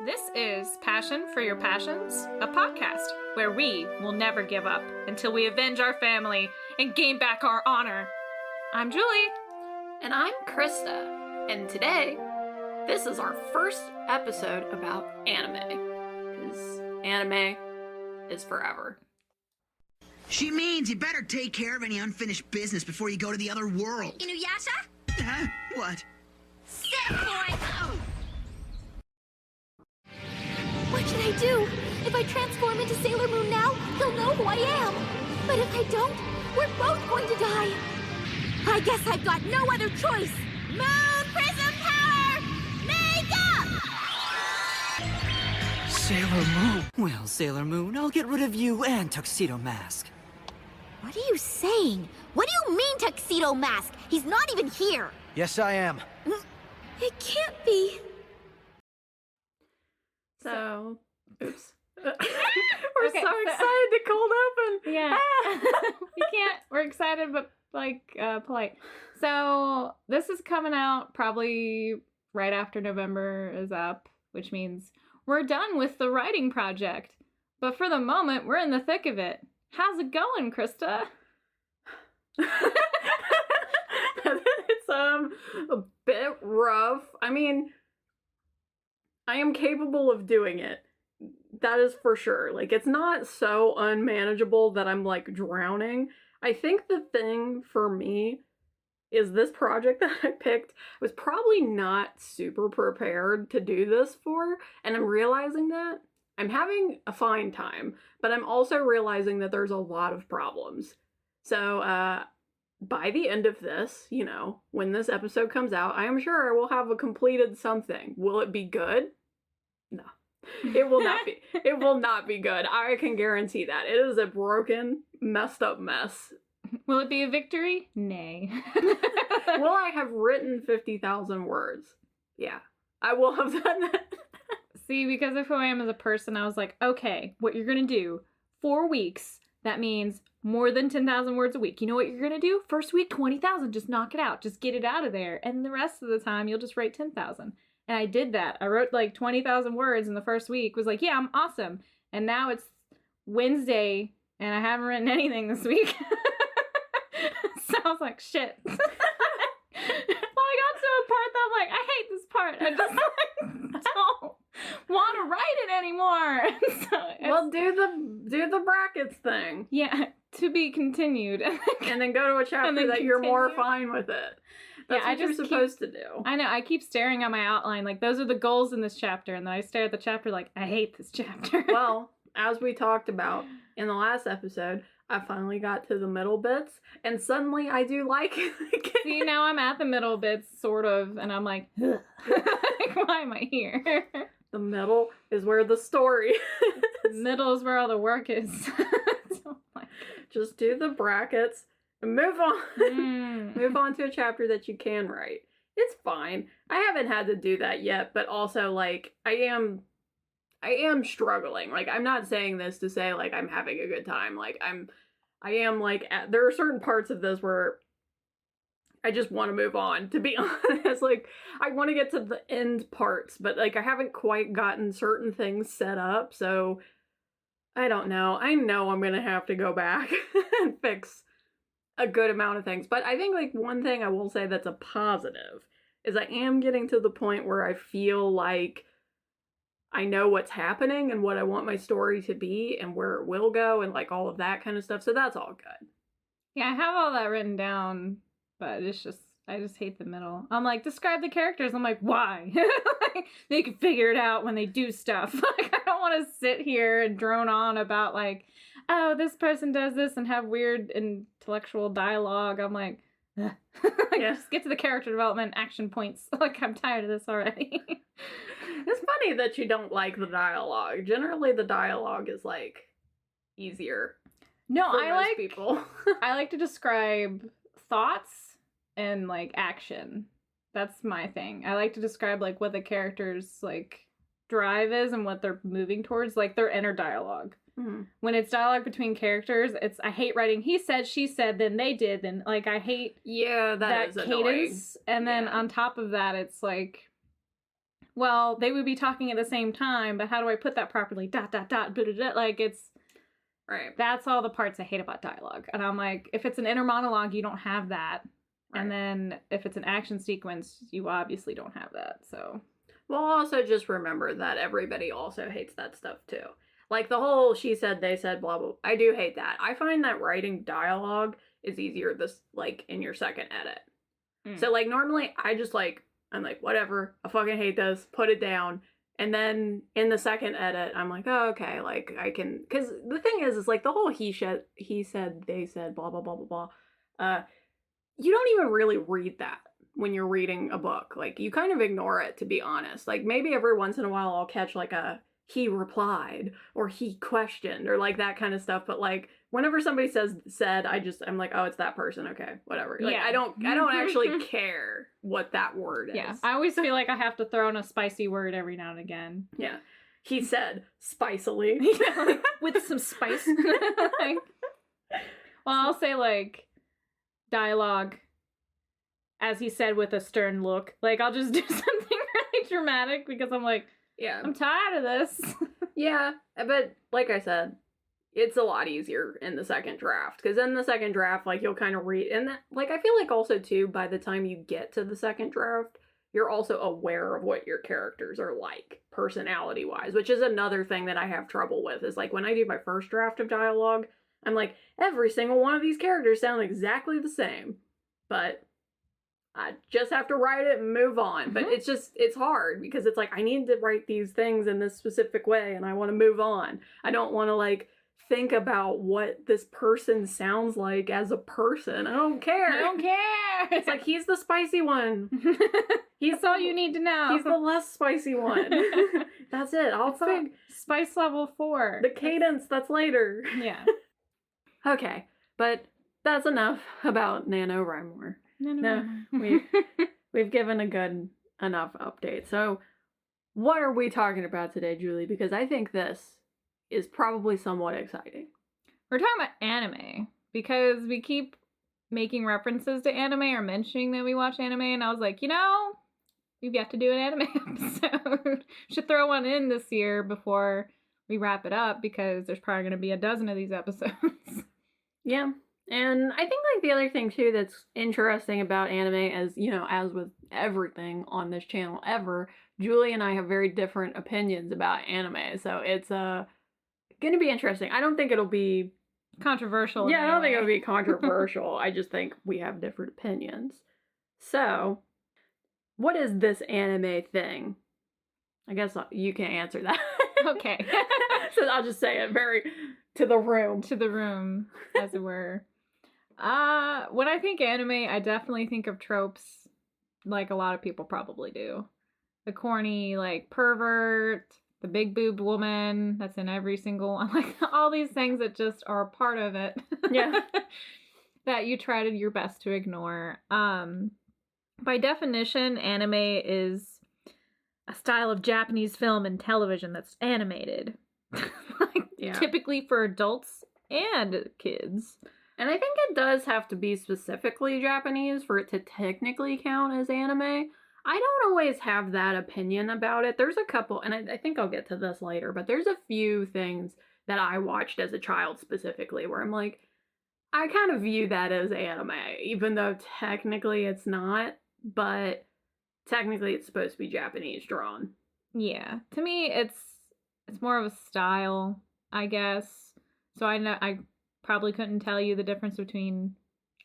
This is Passion for Your Passions, a podcast where we will never give up until we avenge our family and gain back our honor. I'm Julie. And I'm Krista. And today, this is our first episode about anime. Because anime is forever. She means you better take care of any unfinished business before you go to the other world. Inuyasha? Huh? What? Sit, boy! What should I do? If I transform into Sailor Moon now, he'll know who I am. But if I don't, we're both going to die. I guess I've got no other choice. Moon Prism Power! Make up! Sailor Moon. Well, Sailor Moon, I'll get rid of you and Tuxedo Mask. What are you saying? What do you mean, Tuxedo Mask? He's not even here. Yes, I am. It can't be. So, oops. We're so excited to cold open. Yeah. We're excited, but polite. So this is coming out probably right after November is up, which means we're done with the writing project. But for the moment, we're in the thick of it. How's it going, Krista? It's a bit rough. I mean, I am capable of doing it. That is for sure. Like, it's not so unmanageable that I'm, like, drowning. I think the thing for me is this project that I picked was probably not super prepared to do this for, and I'm realizing that. I'm having a fine time, but I'm also realizing that there's a lot of problems. So, by the end of this, you know, when this episode comes out, I am sure I will have a completed something. Will it be good? No. It will not be. It will not be good. I can guarantee that. It is a broken, messed up mess. Will it be a victory? Nay. Will I have written 50,000 words? Yeah. I will have done that. See, because of who I am as a person, I was like, okay, what you're going to do, 4 weeks, that means more than 10,000 words a week. You know what you're going to do? First week, 20,000. Just knock it out. Just get it out of there. And the rest of the time, you'll just write 10,000. And I did that. I wrote like 20,000 words in the first week. Was like, yeah, I'm awesome. And now it's Wednesday, and I haven't written anything this week. So I was like, shit. Well, I got to a part that I'm like, I hate this part. I just like, don't want to write it anymore. So well, do the brackets thing. Yeah, to be continued. And then go to a chapter that you're more fine with it. That's what you're supposed to do. I know. I keep staring at my outline. Like, those are the goals in this chapter. And then I stare at the chapter like, I hate this chapter. Well, as we talked about in the last episode, I finally got to the middle bits. And suddenly I do like it again. See, now I'm at the middle bits, sort of. And I'm like, like, why am I here? The middle is where the story is. The middle is where all the work is. So, like, just do the brackets. Move on. Move on to a chapter that you can write. It's fine. I haven't had to do that yet, but also, like, I am struggling. Like, I'm not saying this to say, like, I'm having a good time. Like, I am, like, there are certain parts of this where I just want to move on, to be honest. Like, I want to get to the end parts, but, like, I haven't quite gotten certain things set up, so I don't know. I know I'm gonna have to go back and fix a good amount of things. But I think, like, one thing I will say that's a positive is I am getting to the point where I feel like I know what's happening and what I want my story to be and where it will go and, like, all of that kind of stuff. So that's all good. Yeah, I have all that written down, but it's just, I just hate the middle. I'm like, describe the characters. I'm like, why? Like, they can figure it out when they do stuff. Like, I don't want to sit here and drone on about, like, oh, this person does this and have weird intellectual dialogue. I'm like, like, yeah. Just get to the character development action points. Like, I'm tired of this already. It's funny that you don't like the dialogue. Generally, the dialogue is, like, easier. No, for I most like people. I like to describe thoughts and, like, action. That's my thing. I like to describe, like, what the character's, like, drive is and what they're moving towards, like, their inner dialogue. Mm-hmm. When it's dialogue between characters, I hate writing he said, she said, then they did, then, like, I hate that cadence. Annoying. And then on top of that, it's like, well, they would be talking at the same time, but how do I put that properly? ... Like, it's... Right. That's all the parts I hate about dialogue. And I'm like, if it's an inner monologue, you don't have that. Right. And then if it's an action sequence, you obviously don't have that, so... Well, also just remember that everybody also hates that stuff, too. Like, the whole she said, they said, blah, blah. I do hate that. I find that writing dialogue is easier in your second edit. So, like, normally I just, like, I'm like, whatever, I fucking hate this, put it down. And then in the second edit, I'm like, oh, okay, like, I can, because the thing is like, the whole he said, they said, blah, blah, blah, blah, blah. You don't even really read that when you're reading a book. Like, you kind of ignore it, to be honest. Like, maybe every once in a while I'll catch, like, a he replied, or he questioned, or, like, that kind of stuff. But, like, whenever somebody said, I'm like, oh, it's that person. Okay, whatever. Like, I don't actually care what that word is. Yeah, I always feel like I have to throw in a spicy word every now and again. Yeah. He said, spicily. Yeah, like, with some spice. Like, well, I'll say, like, dialogue, as he said, with a stern look. Like, I'll just do something really dramatic because I'm like, yeah, I'm tired of this. Yeah, but like I said, it's a lot easier in the second draft. Because in the second draft, like, you'll kind of read, and that, like, I feel like also, too, by the time you get to the second draft, you're also aware of what your characters are like, personality-wise, which is another thing that I have trouble with, is, like, when I do my first draft of dialogue, I'm like, every single one of these characters sound exactly the same. But I just have to write it and move on. But it's hard because it's like, I need to write these things in this specific way and I want to move on. I don't want to, like, think about what this person sounds like as a person. I don't care. It's like, he's the spicy one. That's all you need to know. He's the less spicy one. That's it. Spice level 4. The cadence, that's later. Yeah. Okay, but that's enough about NaNoWriMo. No, we've given a good enough update. So, what are we talking about today, Julie? Because I think this is probably somewhat exciting. We're talking about anime because we keep making references to anime or mentioning that we watch anime, and I was like, we've got to do an anime episode. Should throw one in this year before we wrap it up because there's probably going to be a dozen of these episodes. Yeah. And I think, like, the other thing, too, that's interesting about anime is, as with everything on this channel ever, Julie and I have very different opinions about anime. So it's going to be interesting. I don't think it'll be controversial. Yeah, I don't think it'll be controversial. I just think we have different opinions. So, what is this anime thing? I guess you can't answer that. Okay. So I'll just say it very to the room. To the room, as it were. When I think anime, I definitely think of tropes like a lot of people probably do. The corny, like, pervert, the big boobed woman that's in every single one. Like, all these things that just are a part of it. Yeah. That you try your best to ignore. By definition, anime is a style of Japanese film and television that's animated. Typically for adults and kids. And I think it does have to be specifically Japanese for it to technically count as anime. I don't always have that opinion about it. There's a couple, and I think I'll get to this later, but there's a few things that I watched as a child specifically where I'm like, I kind of view that as anime, even though technically it's not, but technically it's supposed to be Japanese drawn. Yeah. To me, it's more of a style, I guess. So I probably couldn't tell you the difference between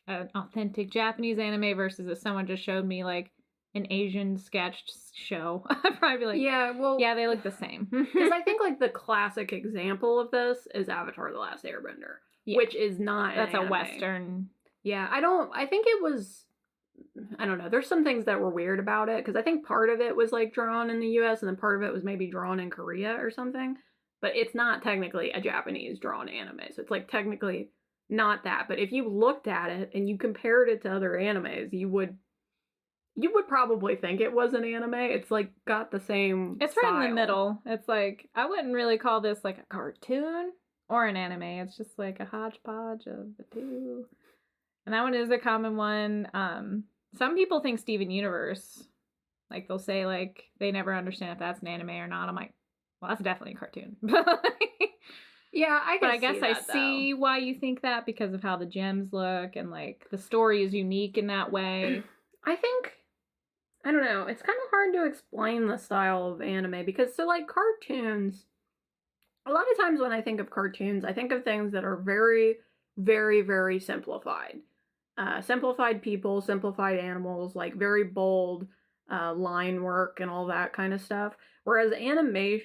an authentic Japanese anime versus if someone just showed me, like, an Asian sketched show. I'd probably be like, yeah, they look the same. Because I think, like, the classic example of this is Avatar: The Last Airbender, which is not That's an a anime. Western. Yeah, I think it was, I don't know, there's some things that were weird about it, because I think part of it was, like, drawn in the US, and then part of it was maybe drawn in Korea or something. But it's not technically a Japanese drawn anime, so it's, like, technically not that. But if you looked at it and you compared it to other animes, you would probably think it was an anime. It's, like, got the same It's style. right in the middle. It's like, I wouldn't really call this, like, a cartoon or an anime. It's just, like, a hodgepodge of the two. And that one is a common one. Some people think Steven Universe Like, they'll say, like, they never understand if that's an anime or not. I'm like, well, that's definitely a cartoon. Yeah, I guess I see why you think that, because of how the gems look, and, like, the story is unique in that way. I think, I don't know, it's kind of hard to explain the style of anime, because, so, like, cartoons, a lot of times when I think of cartoons, I think of things that are very, very, very simplified. Simplified people, simplified animals, like, very bold line work and all that kind of stuff. Whereas anime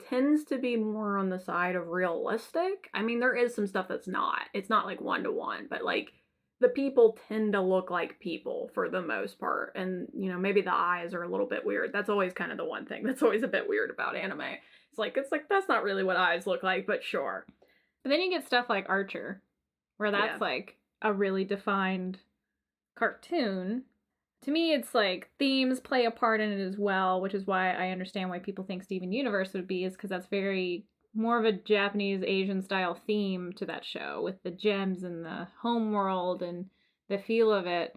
tends to be more on the side of realistic. I mean, there is some stuff that's not. It's not like one-to-one, but like the people tend to look like people for the most part. And, you know, maybe the eyes are a little bit weird. That's always kind of the one thing that's always a bit weird about anime. It's like that's not really what eyes look like, but sure. But then you get stuff like Archer, where that's like a really defined cartoon. To me, it's like themes play a part in it as well, which is why I understand why people think Steven Universe would be, is because that's very more of a Japanese Asian style theme to that show, with the gems and the home world and the feel of it.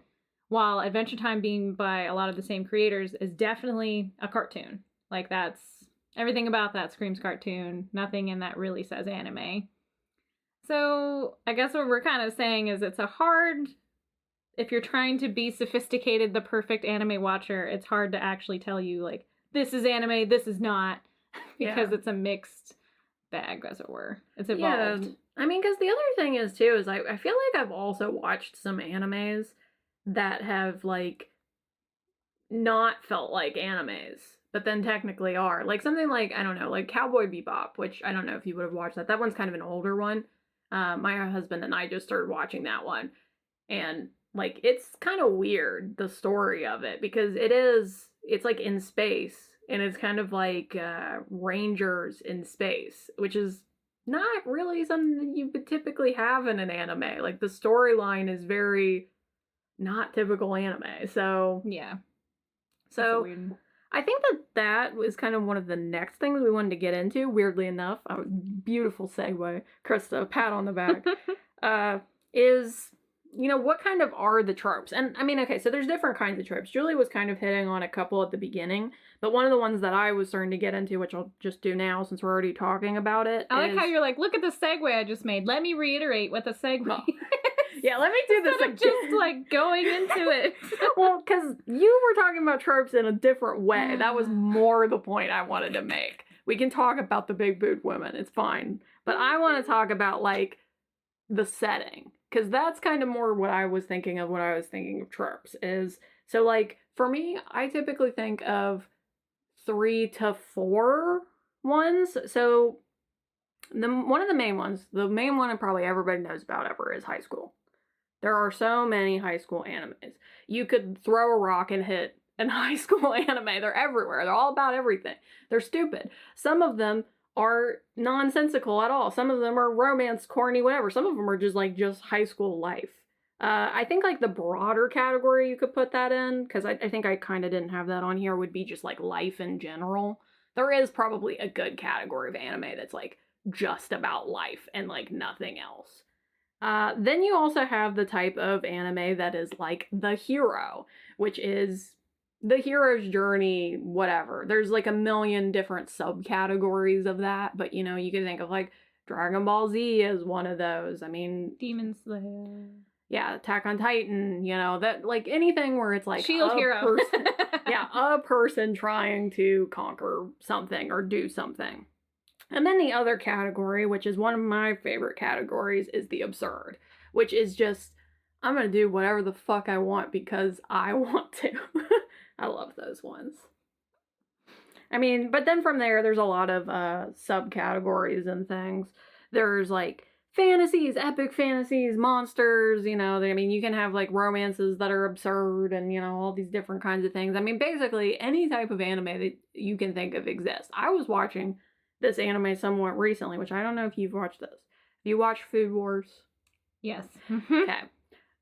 While Adventure Time, being by a lot of the same creators, is definitely a cartoon. Like, that's everything about that screams cartoon. Nothing in that really says anime. So I guess what we're kind of saying is it's a hard, if you're trying to be sophisticated, the perfect anime watcher, it's hard to actually tell you, like, this is anime, this is not, because it's a mixed bag, as it were. It's evolved. Yeah. I mean, because the other thing is, too, is I feel like I've also watched some animes that have, like, not felt like animes, but then technically are. Like, something like, I don't know, like Cowboy Bebop, which I don't know if you would have watched that. That one's kind of an older one. My husband and I just started watching that one. And, like, it's kind of weird, the story of it, because it's like in space, and it's kind of like rangers in space, which is not really something that you would typically have in an anime. Like, the storyline is very not typical anime. So, yeah. So, I think that was kind of one of the next things we wanted to get into, weirdly enough. Beautiful segue. Krista, pat on the back. Is, you know, what kind of are the tropes? And, I mean, okay, so there's different kinds of tropes. Julie was kind of hitting on a couple at the beginning, but one of the ones that I was starting to get into, which I'll just do now since we're already talking about it. I like how you're like, look at the segue I just made. Let me reiterate what the segue is. Yeah, let me do this again. Just, like, going into it. Well, because you were talking about tropes in a different way. That was more the point I wanted to make. We can talk about the big boot women. It's fine. But I want to talk about, like, the setting. Because that's kind of more what I was thinking of when I was thinking of tropes. Is, so, like, for me, I typically think of 3 to 4 ones. So, one of the main ones, the main one that probably everybody knows about ever, is high school. There are so many high school animes. You could throw a rock and hit an high school anime. They're everywhere. They're all about everything. They're stupid. Some of them are nonsensical at all. Some of them are romance, corny, whatever. Some of them are just high school life. I think, like, the broader category you could put that in, because I think I kind of didn't have that on here, would be just, like, life in general. There is probably a good category of anime that's, like, just about life and, like, nothing else. Then you also have the type of anime that is like the hero, which is the hero's journey, whatever. There's like a million different subcategories of that, but, you know, you can think of, like, Dragon Ball Z as one of those. I mean, Demon Slayer. Yeah, Attack on Titan, you know, that, like, anything where it's like Shield Hero. A person trying to conquer something or do something. And then the other category, which is one of my favorite categories, is the absurd, which is just, I'm going to do whatever the fuck I want because I want to. I love those ones. I mean, but then from there's a lot of subcategories and things. There's, like, fantasies, epic fantasies, monsters, you know, I mean, you can have, like, romances that are absurd and, you know, all these different kinds of things. I mean, basically, any type of anime that you can think of exists. I was watching this anime somewhat recently, which I don't know if you've watched this. Have you watched Food Wars? Yes. Okay.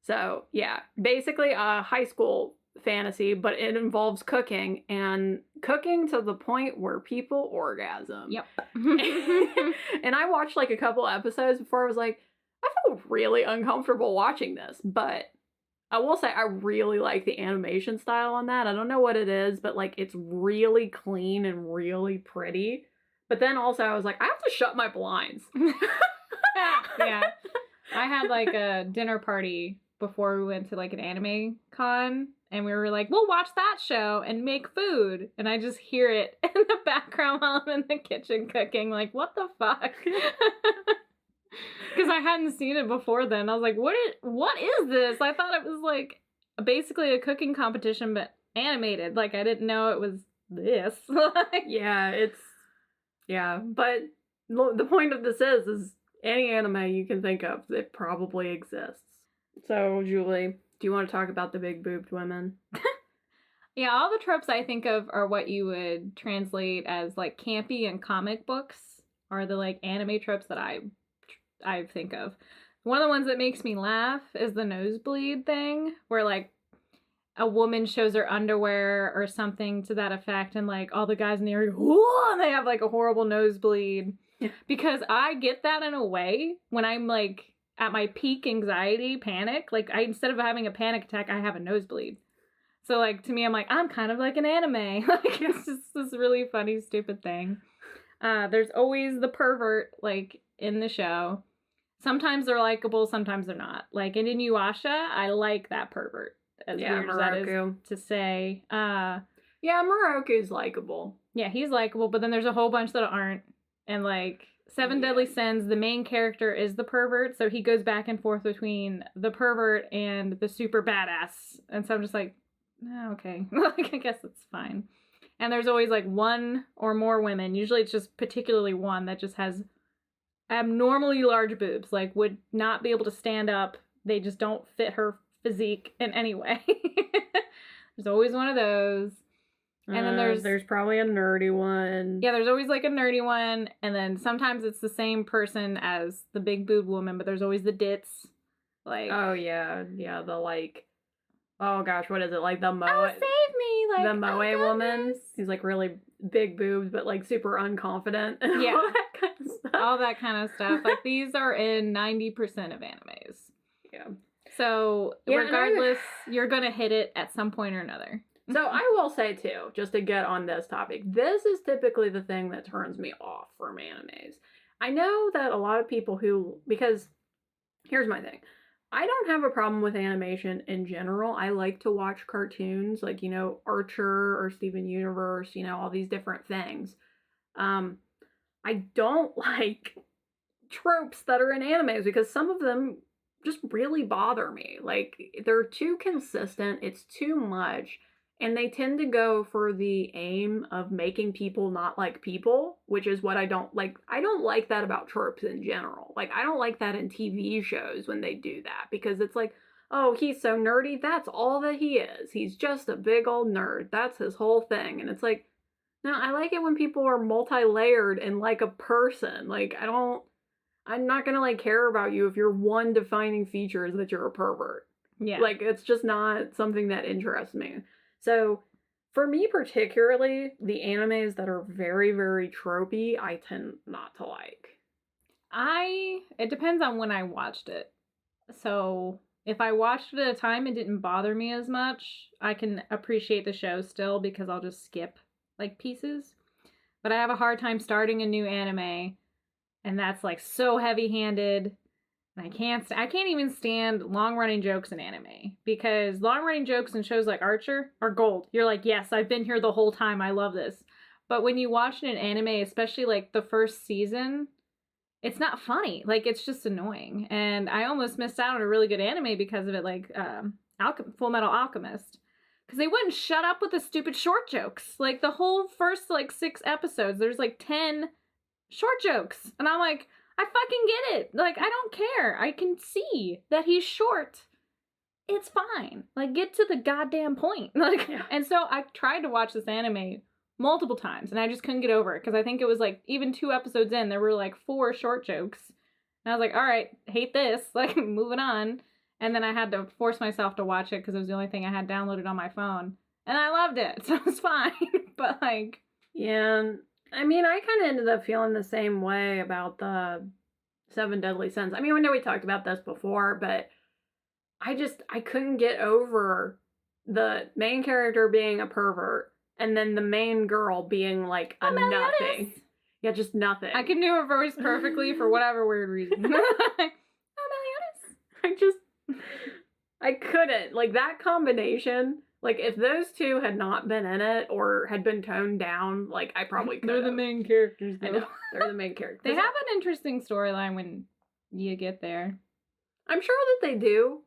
So, yeah, basically a high school fantasy, but it involves cooking, and cooking to the point where people orgasm. Yep. And I watched, like, a couple episodes before I was like, I feel really uncomfortable watching this, but I will say I really like the animation style on that. I don't know what it is, but like it's really clean and really pretty. But then also I was like, I have to shut my blinds. Yeah. I had like a dinner party before we went to like an anime con, and we were like, we'll watch that show and make food. And I just hear it in the background while I'm in the kitchen cooking. Like, what the fuck? Because I hadn't seen it before then. I was like, what is this? I thought it was like basically a cooking competition, but animated. Like, I didn't know it was this. Yeah, but the point of this is any anime you can think of, it probably exists. So, Julie, do you want to talk about the big boobed women? Yeah, all the tropes I think of are what you would translate as like campy and comic books are the like anime tropes that I think of. One of the ones that makes me laugh is the nosebleed thing, where like a woman shows her underwear or something to that effect, and like all the guys in the area, whoa, and they have like a horrible nosebleed. Yeah. Because I get that in a way when I'm like at my peak anxiety, panic. Like instead of having a panic attack, I have a nosebleed. So like to me, I'm like, I'm kind of like an anime. Like it's just this really funny, stupid thing. There's always the pervert like in the show. Sometimes they're likable, sometimes they're not. Like in Inuyasha, I like that pervert. As weird as that is to say. Yeah, Moroku's likable. Yeah, he's likable, but then there's a whole bunch that aren't. And like Seven Deadly Sins, the main character is the pervert, so he goes back and forth between the pervert and the super badass. And so I'm just like, oh, okay. Like I guess it's fine. And there's always like one or more women. Usually it's just particularly one that just has abnormally large boobs, like would not be able to stand up. They just don't fit her physique in any way. There's always one of those. And then there's probably a nerdy one. Yeah, there's always like a nerdy one, and then sometimes it's the same person as the big boob woman, but there's always the ditz. Like, oh yeah, the like, oh gosh, what is it, like the moe? Oh, save me! Like the moe woman. He's like really big boobs, but like super unconfident. Yeah, all that kind of stuff. All that kind of stuff. Like these are in 90% of animes. Yeah. So regardless, you're gonna hit it at some point or another. So I will say too, just to get on this topic, this is typically the thing that turns me off from animes. I know that a lot of people because here's my thing. I don't have a problem with animation in general. I like to watch cartoons like, Archer or Steven Universe, all these different things. I don't like tropes that are in animes because some of them just really bother me. Like, they're too consistent. It's too much. And they tend to go for the aim of making people not like people, which is what I don't like. I don't like that about tropes in general. Like, I don't like that in TV shows when they do that, because it's like, oh, he's so nerdy. That's all that he is. He's just a big old nerd. That's his whole thing. And it's like, no, I like it when people are multi-layered and like a person. Like, I'm not gonna like care about you if your one defining feature is that you're a pervert. Yeah. Like, it's just not something that interests me. So, for me particularly, the animes that are very, very tropey, I tend not to like. It depends on when I watched it. So, if I watched it at a time and didn't bother me as much, I can appreciate the show still because I'll just skip, like, pieces. But I have a hard time starting a new anime, and that's, like, so heavy-handed. And I can't even stand long-running jokes in anime, because long-running jokes in shows like Archer are gold. You're like, yes, I've been here the whole time. I love this. But when you watch an anime, especially like the first season, it's not funny. Like, it's just annoying. And I almost missed out on a really good anime because of it, like Full Metal Alchemist. Because they wouldn't shut up with the stupid short jokes. Like, the whole first, like, 6 episodes, there's like 10 short jokes. And I'm like, I fucking get it. Like, I don't care. I can see that he's short. It's fine. Like, get to the goddamn point. Like, yeah. And so I tried to watch this anime multiple times, and I just couldn't get over it, because I think it was, like, even 2 episodes in, there were, like, 4 short jokes. And I was like, all right, hate this. Like, moving on. And then I had to force myself to watch it, because it was the only thing I had downloaded on my phone. And I loved it, so it was fine. But, like... Yeah, I mean, I kind of ended up feeling the same way about the 7 Deadly Sins. I mean, I know we talked about this before, but I couldn't get over the main character being a pervert and then the main girl being like a nothing. Yeah, just nothing. I can do her voice perfectly for whatever weird reason. I couldn't. Like, that combination, like, if those two had not been in it or had been toned down, like, I probably could. They're the main characters, though. I know. They're the main characters. They have an interesting storyline when you get there. I'm sure that they do.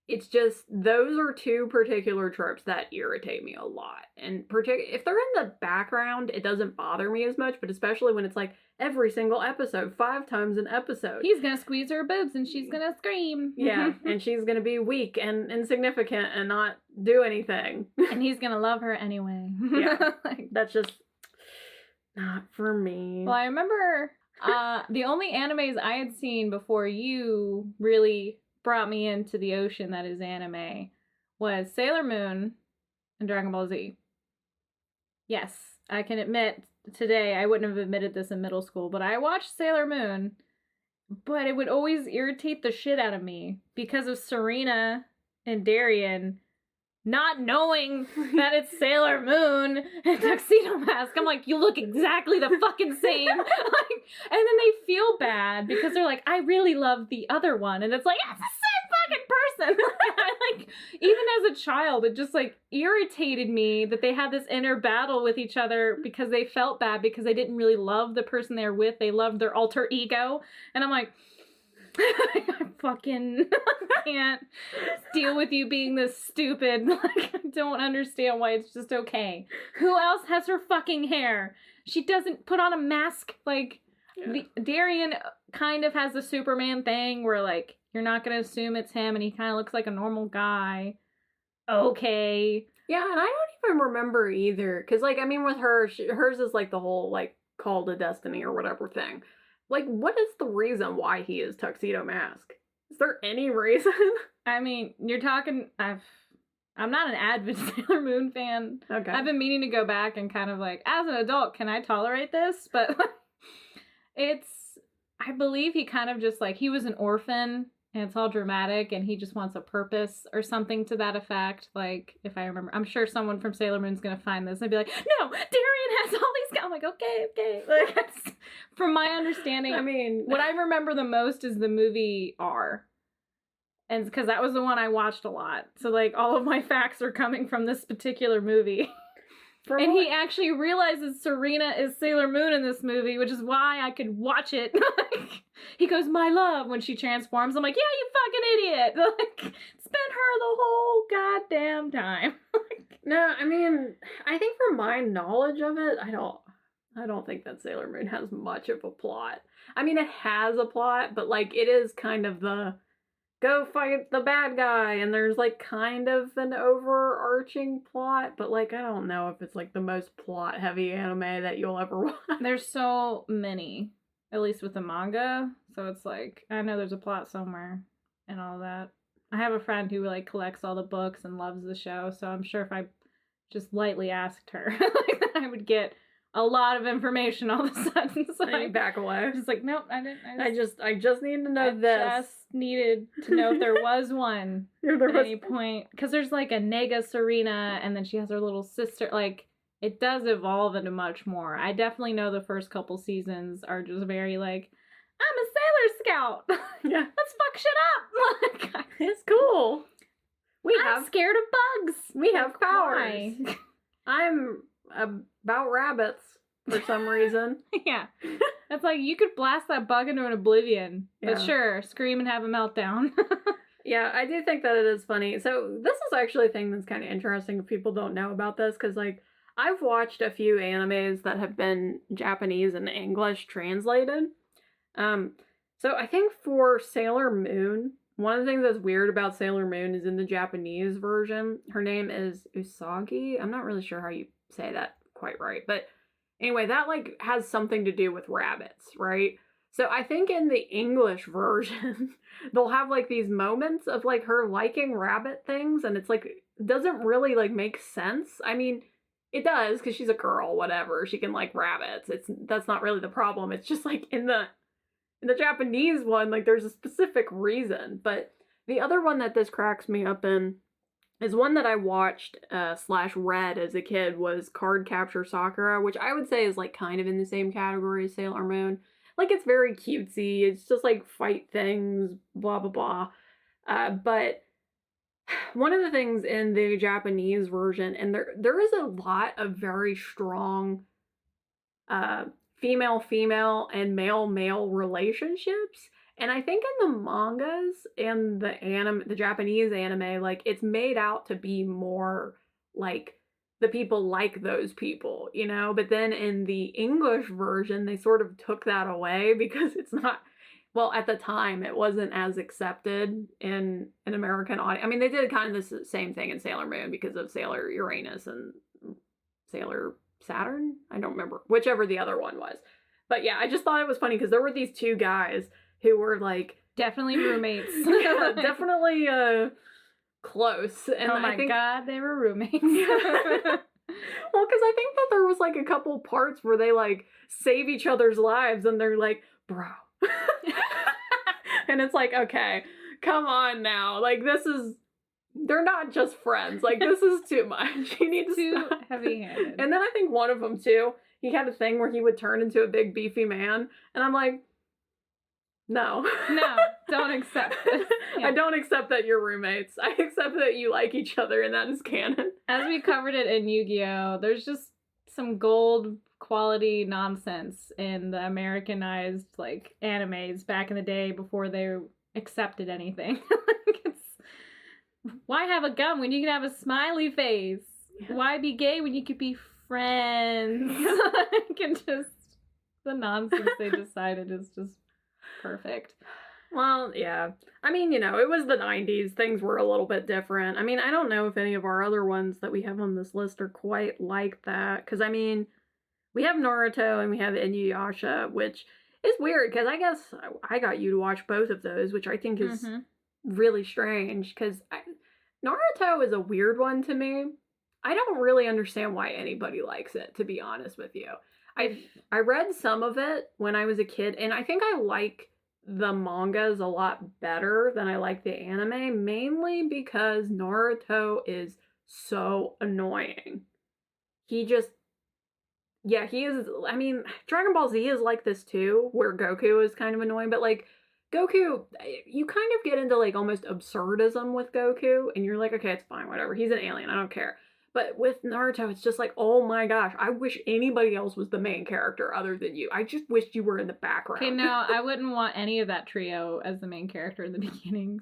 It's just, those are two particular tropes that irritate me a lot. And if they're in the background, it doesn't bother me as much, but especially when it's like every single episode, 5 times an episode. He's gonna squeeze her boobs and she's gonna scream. Yeah, and she's gonna be weak and insignificant and not do anything. And he's gonna love her anyway. Yeah, that's just not for me. Well, I remember the only animes I had seen before you really brought me into the ocean that is anime was Sailor Moon and Dragon Ball Z. Yes, I can admit today I wouldn't have admitted this in middle school, but I watched Sailor Moon, but it would always irritate the shit out of me because of Serena and Darien not knowing that it's Sailor Moon and Tuxedo Mask. I'm like, you look exactly the fucking same. And then they feel bad because they're like, I really love the other one. And it's like, it's the same fucking person. Even as a child, it just like irritated me that they had this inner battle with each other because they felt bad because they didn't really love the person they're with. They loved their alter ego. And I'm like, I fucking can't deal with you being this stupid. Like, I don't understand why it's just okay. Who else has her fucking hair? She doesn't put on a mask. Like, Darien kind of has the Superman thing where, like, you're not going to assume it's him and he kind of looks like a normal guy. Okay. Yeah, and I don't even remember either. Because, like, I mean, with her, hers is, like, the whole, like, call to destiny or whatever thing. Like, what is the reason why he is Tuxedo Mask? Is there any reason? I mean, you're talking... I'm not an avid Sailor Moon fan. Okay. I've been meaning to go back and kind of like, as an adult, can I tolerate this? But it's... I believe he kind of just like... He was an orphan, and it's all dramatic, and he just wants a purpose or something to that effect. Like, if I remember... I'm sure someone from Sailor Moon's gonna find this and be like, no, Darien has all these guys. I'm like, okay. Like, that's, from my understanding, I mean... What I remember the most is the movie R. And because that was the one I watched a lot. So, like, all of my facts are coming from this particular movie. And he actually realizes Serena is Sailor Moon in this movie, which is why I could watch it. He goes, my love, when she transforms. I'm like, yeah, you fucking idiot. Like, it's been her the whole goddamn time. No, I mean, I think from my knowledge of it, I don't think that Sailor Moon has much of a plot. I mean, it has a plot, but, like, it is kind of the go fight the bad guy, and there's, like, kind of an overarching plot, but, like, I don't know if it's, like, the most plot-heavy anime that you'll ever watch. There's so many, at least with the manga, so it's like, I know there's a plot somewhere and all that. I have a friend who, like, collects all the books and loves the show, so I'm sure if I just lightly asked her, like, I would get a lot of information all of a sudden. So I back away. Just like, nope, I didn't. I just need to know this. I just needed to know if there was one at any point. Because there's like a Nega Serena, and then she has her little sister. Like, it does evolve into much more. I definitely know the first couple seasons are just very like, I'm a Sailor Scout. Yeah. Let's fuck shit up. It's cool. I'm scared of bugs. We have powers. Why? I'm about rabbits for some reason. Yeah. That's like, you could blast that bug into an oblivion. Yeah. But sure, scream and have a meltdown. Yeah, I do think that it is funny. So this is actually a thing that's kind of interesting if people don't know about this, because, like, I've watched a few animes that have been Japanese and English translated. So I think for Sailor Moon, one of the things that's weird about Sailor Moon is in the Japanese version, her name is Usagi. I'm not really sure how you say that quite right, but anyway, that, like, has something to do with rabbits, right? So I think in the English version, they'll have, like, these moments of, like, her liking rabbit things, and it's, like, it doesn't really, like, make sense. I mean, it does, because she's a girl, whatever. She can like rabbits. That's not really the problem. It's just, like, in the Japanese one, like, there's a specific reason. But The other one that this cracks me up in is one that I watched / read as a kid was Captor Sakura, which I would say is like kind of in the same category as Sailor Moon. Like it's very cutesy. It's just like fight things, blah blah blah. But one of the things in the Japanese version, and there is a lot of very strong female and male relationships. And I think in the mangas and the Japanese anime, like it's made out to be more like the people like those people, you know? But then in the English version, they sort of took that away because it's not, well, at the time, it wasn't as accepted in an American audience. I mean, they did kind of the same thing in Sailor Moon because of Sailor Uranus and Sailor Saturn? I don't remember, whichever the other one was. But yeah, I just thought it was funny because there were these two guys who were like definitely roommates. Yeah, definitely close. And oh my I think, god, they were roommates. Well, because I think that there was like a couple parts where they like save each other's lives and they're like, bro. And it's like, okay, come on now. Like they're not just friends. Like this is too much. You need to too stop. heavy-handed. And then I think one of them too, he had a thing where he would turn into a big beefy man. And I'm like, no. No, don't accept this. Yeah. I don't accept that you're roommates. I accept that you like each other and that is canon. As we covered it in Yu-Gi-Oh!, there's just some gold quality nonsense in the Americanized like animes back in the day before they accepted anything. Like why have a gun when you can have a smiley face? Yeah. Why be gay when you could be friends? Like, and just the nonsense they decided is just perfect. Well, yeah. I mean, you know, it was the 90s. Things were a little bit different. I mean, I don't know if any of our other ones that we have on this list are quite like that. Because, I mean, we have Naruto and we have Inuyasha, which is weird because I guess I got you to watch both of those, which I think is really strange because Naruto is a weird one to me. I don't really understand why anybody likes it, to be honest with you. I read some of it when I was a kid, and I think I like the mangas a lot better than I like the anime, mainly because Naruto is so annoying. He is, I mean, Dragon Ball Z is like this too, where Goku is kind of annoying, but like, Goku, you kind of get into like almost absurdism with Goku, and you're like, okay, it's fine, whatever, he's an alien, I don't care. But with Naruto, it's just like, oh my gosh, I wish anybody else was the main character other than you. I just wished you were in the background. Okay, no, I wouldn't want any of that trio as the main character in the beginnings.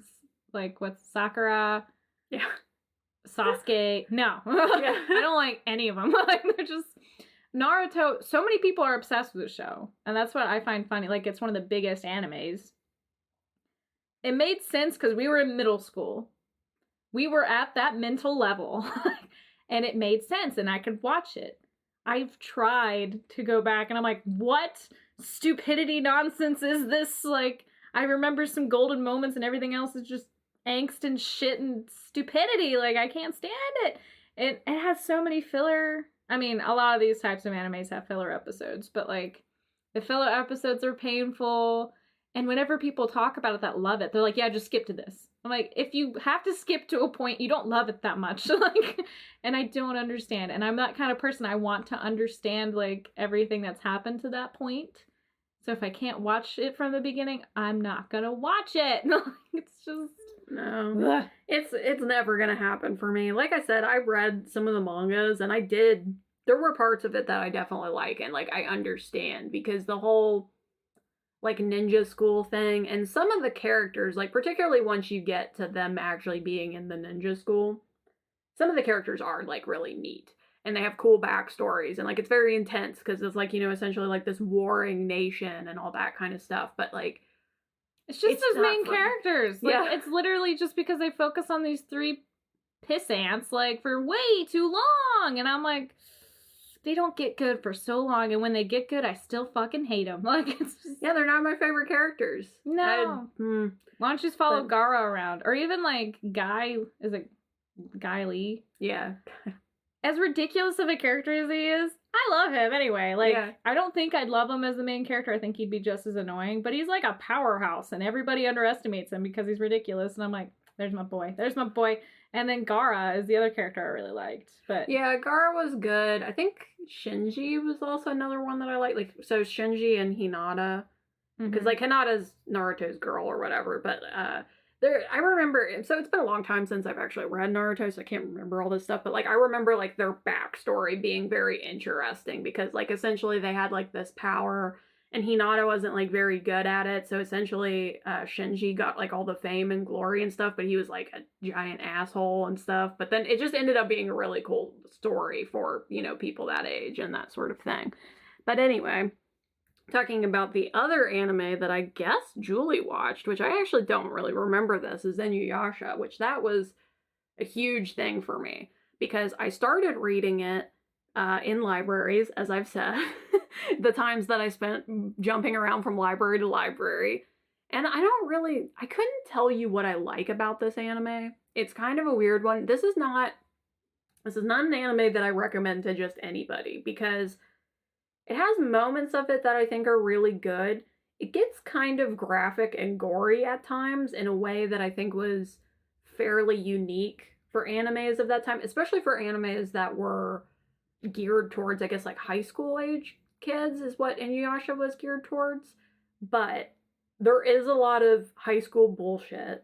Like, what's Sakura? Yeah. Sasuke? No. Yeah. I don't like any of them. Like, they're just... Naruto, so many people are obsessed with the show. And that's what I find funny. Like, it's one of the biggest animes. It made sense because we were in middle school. We were at that mental level. And it made sense, and I could watch it. I've tried to go back, and I'm like, what stupidity nonsense is this? Like, I remember some golden moments, and everything else is just angst and shit and stupidity. Like, I can't stand it. It has so many filler... I mean, a lot of these types of animes have filler episodes, but, like, the filler episodes are painful, and whenever people talk about it that love it, they're like, yeah, just skip to this. I'm like, if you have to skip to a point, you don't love it that much. Like, and I don't understand. And I'm that kind of person. I want to understand, like, everything that's happened to that point. So if I can't watch it from the beginning, I'm not gonna watch it. It's just... No. Ugh. It's never gonna happen for me. Like I said, I read some of the mangas, and there were parts of it that I definitely like, and, like, I understand. Because the whole... like ninja school thing, and some of the characters, like particularly once you get to them actually being in the ninja school, some of the characters are like really neat, and they have cool backstories, and like it's very intense because it's like, you know, essentially like this warring nation and all that kind of stuff. But like, it's just those main characters. Like, yeah. It's literally just because they focus on these three piss ants like for way too long, and I'm like, they don't get good for so long, and when they get good, I still fucking hate them. Like, it's just... Yeah, they're not my favorite characters. No. Why don't you just follow Gaara around? Or even, like, Guy... Is it Guy Lee? Yeah. as ridiculous of a character as he is, I love him anyway. Like, Yeah. I don't think I'd love him as the main character. I think he'd be just as annoying. But he's like a powerhouse, and everybody underestimates him because he's ridiculous. And I'm like, there's my boy. There's my boy. And then Gaara is the other character I really liked. But Yeah, Gaara was good. I think Shinji was also another one that I liked. Like, so Shinji and Hinata. Because, like, Hinata's Naruto's girl or whatever. But, I remember, so it's been a long time since I've actually read Naruto, so I can't remember all this stuff, but, like, I remember, like, their backstory being very interesting, because, like, essentially they had, like, this power, and Hinata wasn't, like, very good at it, so essentially, Shinji got, like, all the fame and glory and stuff, but he was, like, a giant asshole and stuff, but then it just ended up being a really cool story for, you know, people that age and that sort of thing. But anyway, talking about the other anime that I guess Julie watched, which I actually don't really remember this, is Inuyasha, which that was a huge thing for me because I started reading it in libraries, as I've said, the times that I spent jumping around from library to library. And I couldn't tell you what I like about this anime. It's kind of a weird one. This is not an anime that I recommend to just anybody because it has moments of it that I think are really good. It gets kind of graphic and gory at times in a way that I think was fairly unique for animes of that time, especially for animes that were geared towards, I guess, like high school age kids is what Inuyasha was geared towards. But there is a lot of high school bullshit,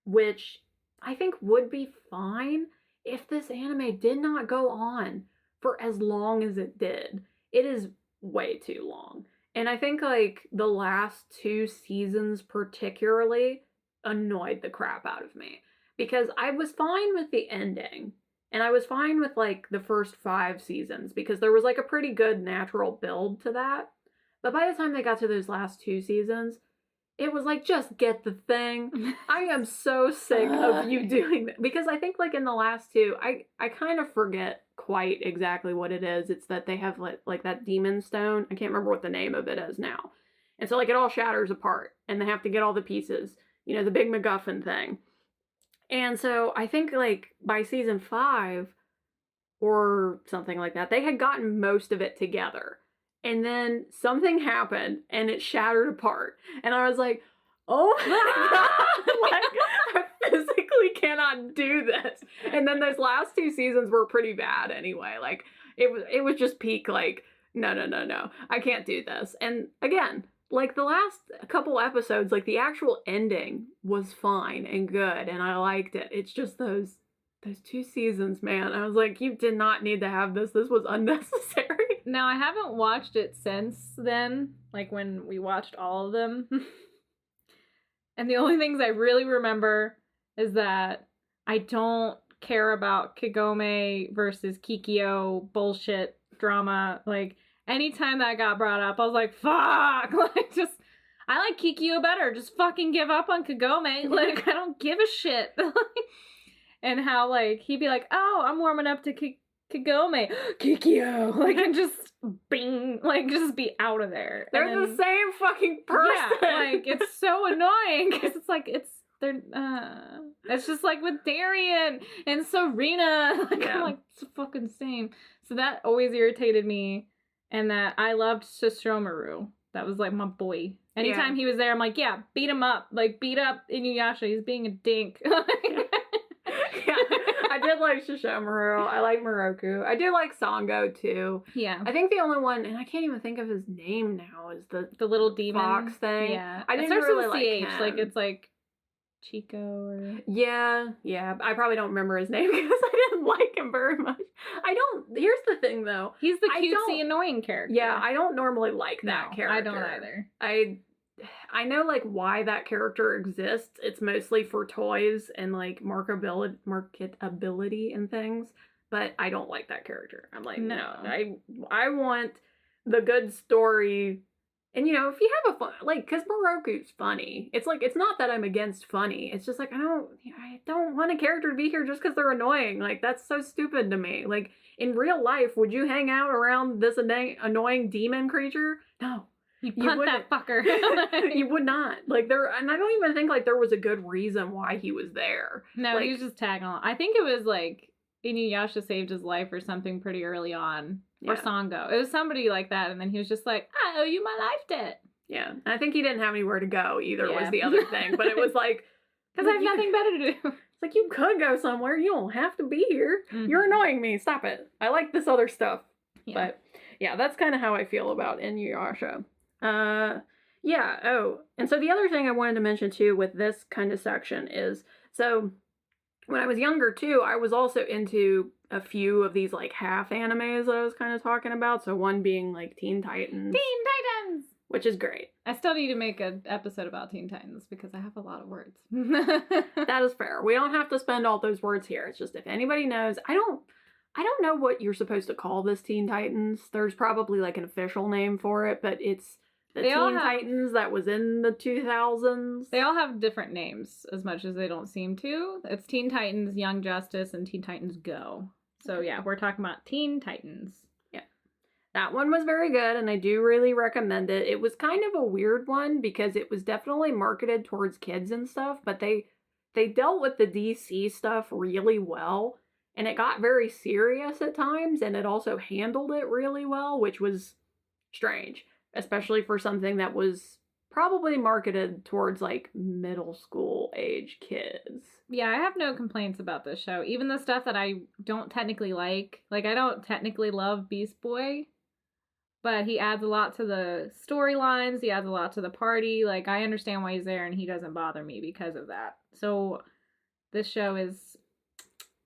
which I think would be fine if this anime did not go on for as long as it did. It is way too long. And I think, like, the last 2 seasons particularly annoyed the crap out of me. Because I was fine with the ending. And I was fine with, like, the first 5 seasons. Because there was, like, a pretty good natural build to that. But by the time they got to those last 2 seasons, it was like, just get the thing. I am so sick of you doing that. Because I think, like, in the last 2, I kind of forget quite exactly what it is. It's that they have, like that demon stone. I can't remember what the name of it is now. And so, like, it all shatters apart. And they have to get all the pieces. You know, the big MacGuffin thing. And so, I think, like, by season 5, or something like that, they had gotten most of it together. And then something happened and it shattered apart. And I was like, oh my God, like, I physically cannot do this. And then those last 2 seasons were pretty bad anyway. Like, it was just peak, like, no, I can't do this. And again, like, the last couple episodes, like, the actual ending was fine and good and I liked it. It's just those 2 seasons, man. I was like, you did not need to have this. This was unnecessary. Now, I haven't watched it since then, like when we watched all of them. And the only things I really remember is that I don't care about Kagome versus Kikyo bullshit drama. Like, anytime that got brought up, I was like, fuck! Like, just, I like Kikyo better. Just fucking give up on Kagome. Like, I don't give a shit. And how, like, he'd be like, oh, I'm warming up to Kagome. Kikyo! Like, and just bing, like, just be out of there. They're the same fucking person. Yeah, like, it's so annoying, because it's like, it's just like with Darien and Serena. Like, yeah. I'm like, it's fucking same. So that always irritated me, and that I loved Sesshomaru. That was, like, my boy. Anytime he was there, I'm like, yeah, beat him up. Like, beat up Inuyasha. He's being a dink. Yeah, I did like Sesshomaru. I like Moroku. I do like Sango too. Yeah. I think the only one, and I can't even think of his name now, is the little demon fox thing. Yeah. I didn't really like him. Like, it's like Chico or... Yeah. I probably don't remember his name because I didn't like him very much. Here's the thing though. He's the cutesy annoying character. Yeah, I don't normally like that character. I don't either. I know, like, why that character exists. It's mostly for toys and, like, marketability and things. But I don't like that character. I'm like, no. I want the good story. And, you know, if you have a fun... Like, because Moroku's funny. It's like, it's not that I'm against funny. It's just like, I don't want a character to be here just because they're annoying. Like, that's so stupid to me. Like, in real life, would you hang out around this annoying demon creature? No. You punt that fucker. You would not. Like, and I don't even think, like, there was a good reason why he was there. No, like, he was just tagging along. I think it was, like, Inuyasha saved his life or something pretty early on. Or Yeah. Sango. It was somebody like that, and then he was just like, I owe you my life debt. Yeah. And I think he didn't have anywhere to go either was Yeah. the other thing. But it was like... Because I have nothing better to do. It's like, you could go somewhere. You don't have to be here. Mhm. You're annoying me. Stop it. I like this other stuff. Yeah. But, yeah, that's kind of how I feel about Inuyasha. Yeah, oh, and so the other thing I wanted to mention, too, with this kind of section is, so, when I was younger, too, I was also into a few of these, like, half animes that I was kind of talking about, so one being, like, Teen Titans. Teen Titans! Which is great. I still need to make an episode about Teen Titans because I have a lot of words. That is fair. We don't have to spend all those words here. It's just if anybody knows, I don't know what you're supposed to call this Teen Titans. There's probably like an official name for it, but it's the Teen Titans that was in the 2000s. They all have different names as much as they don't seem to. It's Teen Titans, Young Justice, and Teen Titans Go. So yeah, we're talking about Teen Titans. Yeah. That one was very good, and I do really recommend it. It was kind of a weird one because it was definitely marketed towards kids and stuff, but they dealt with the DC stuff really well, and it got very serious at times, and it also handled it really well, which was strange, especially for something that was probably marketed towards like middle school age kids. Yeah, I have no complaints about this show. Even the stuff that I don't technically like I don't technically love Beast Boy, but he adds a lot to the storylines, he adds a lot to the party. Like, I understand why he's there, and he doesn't bother me because of that. So, this show is,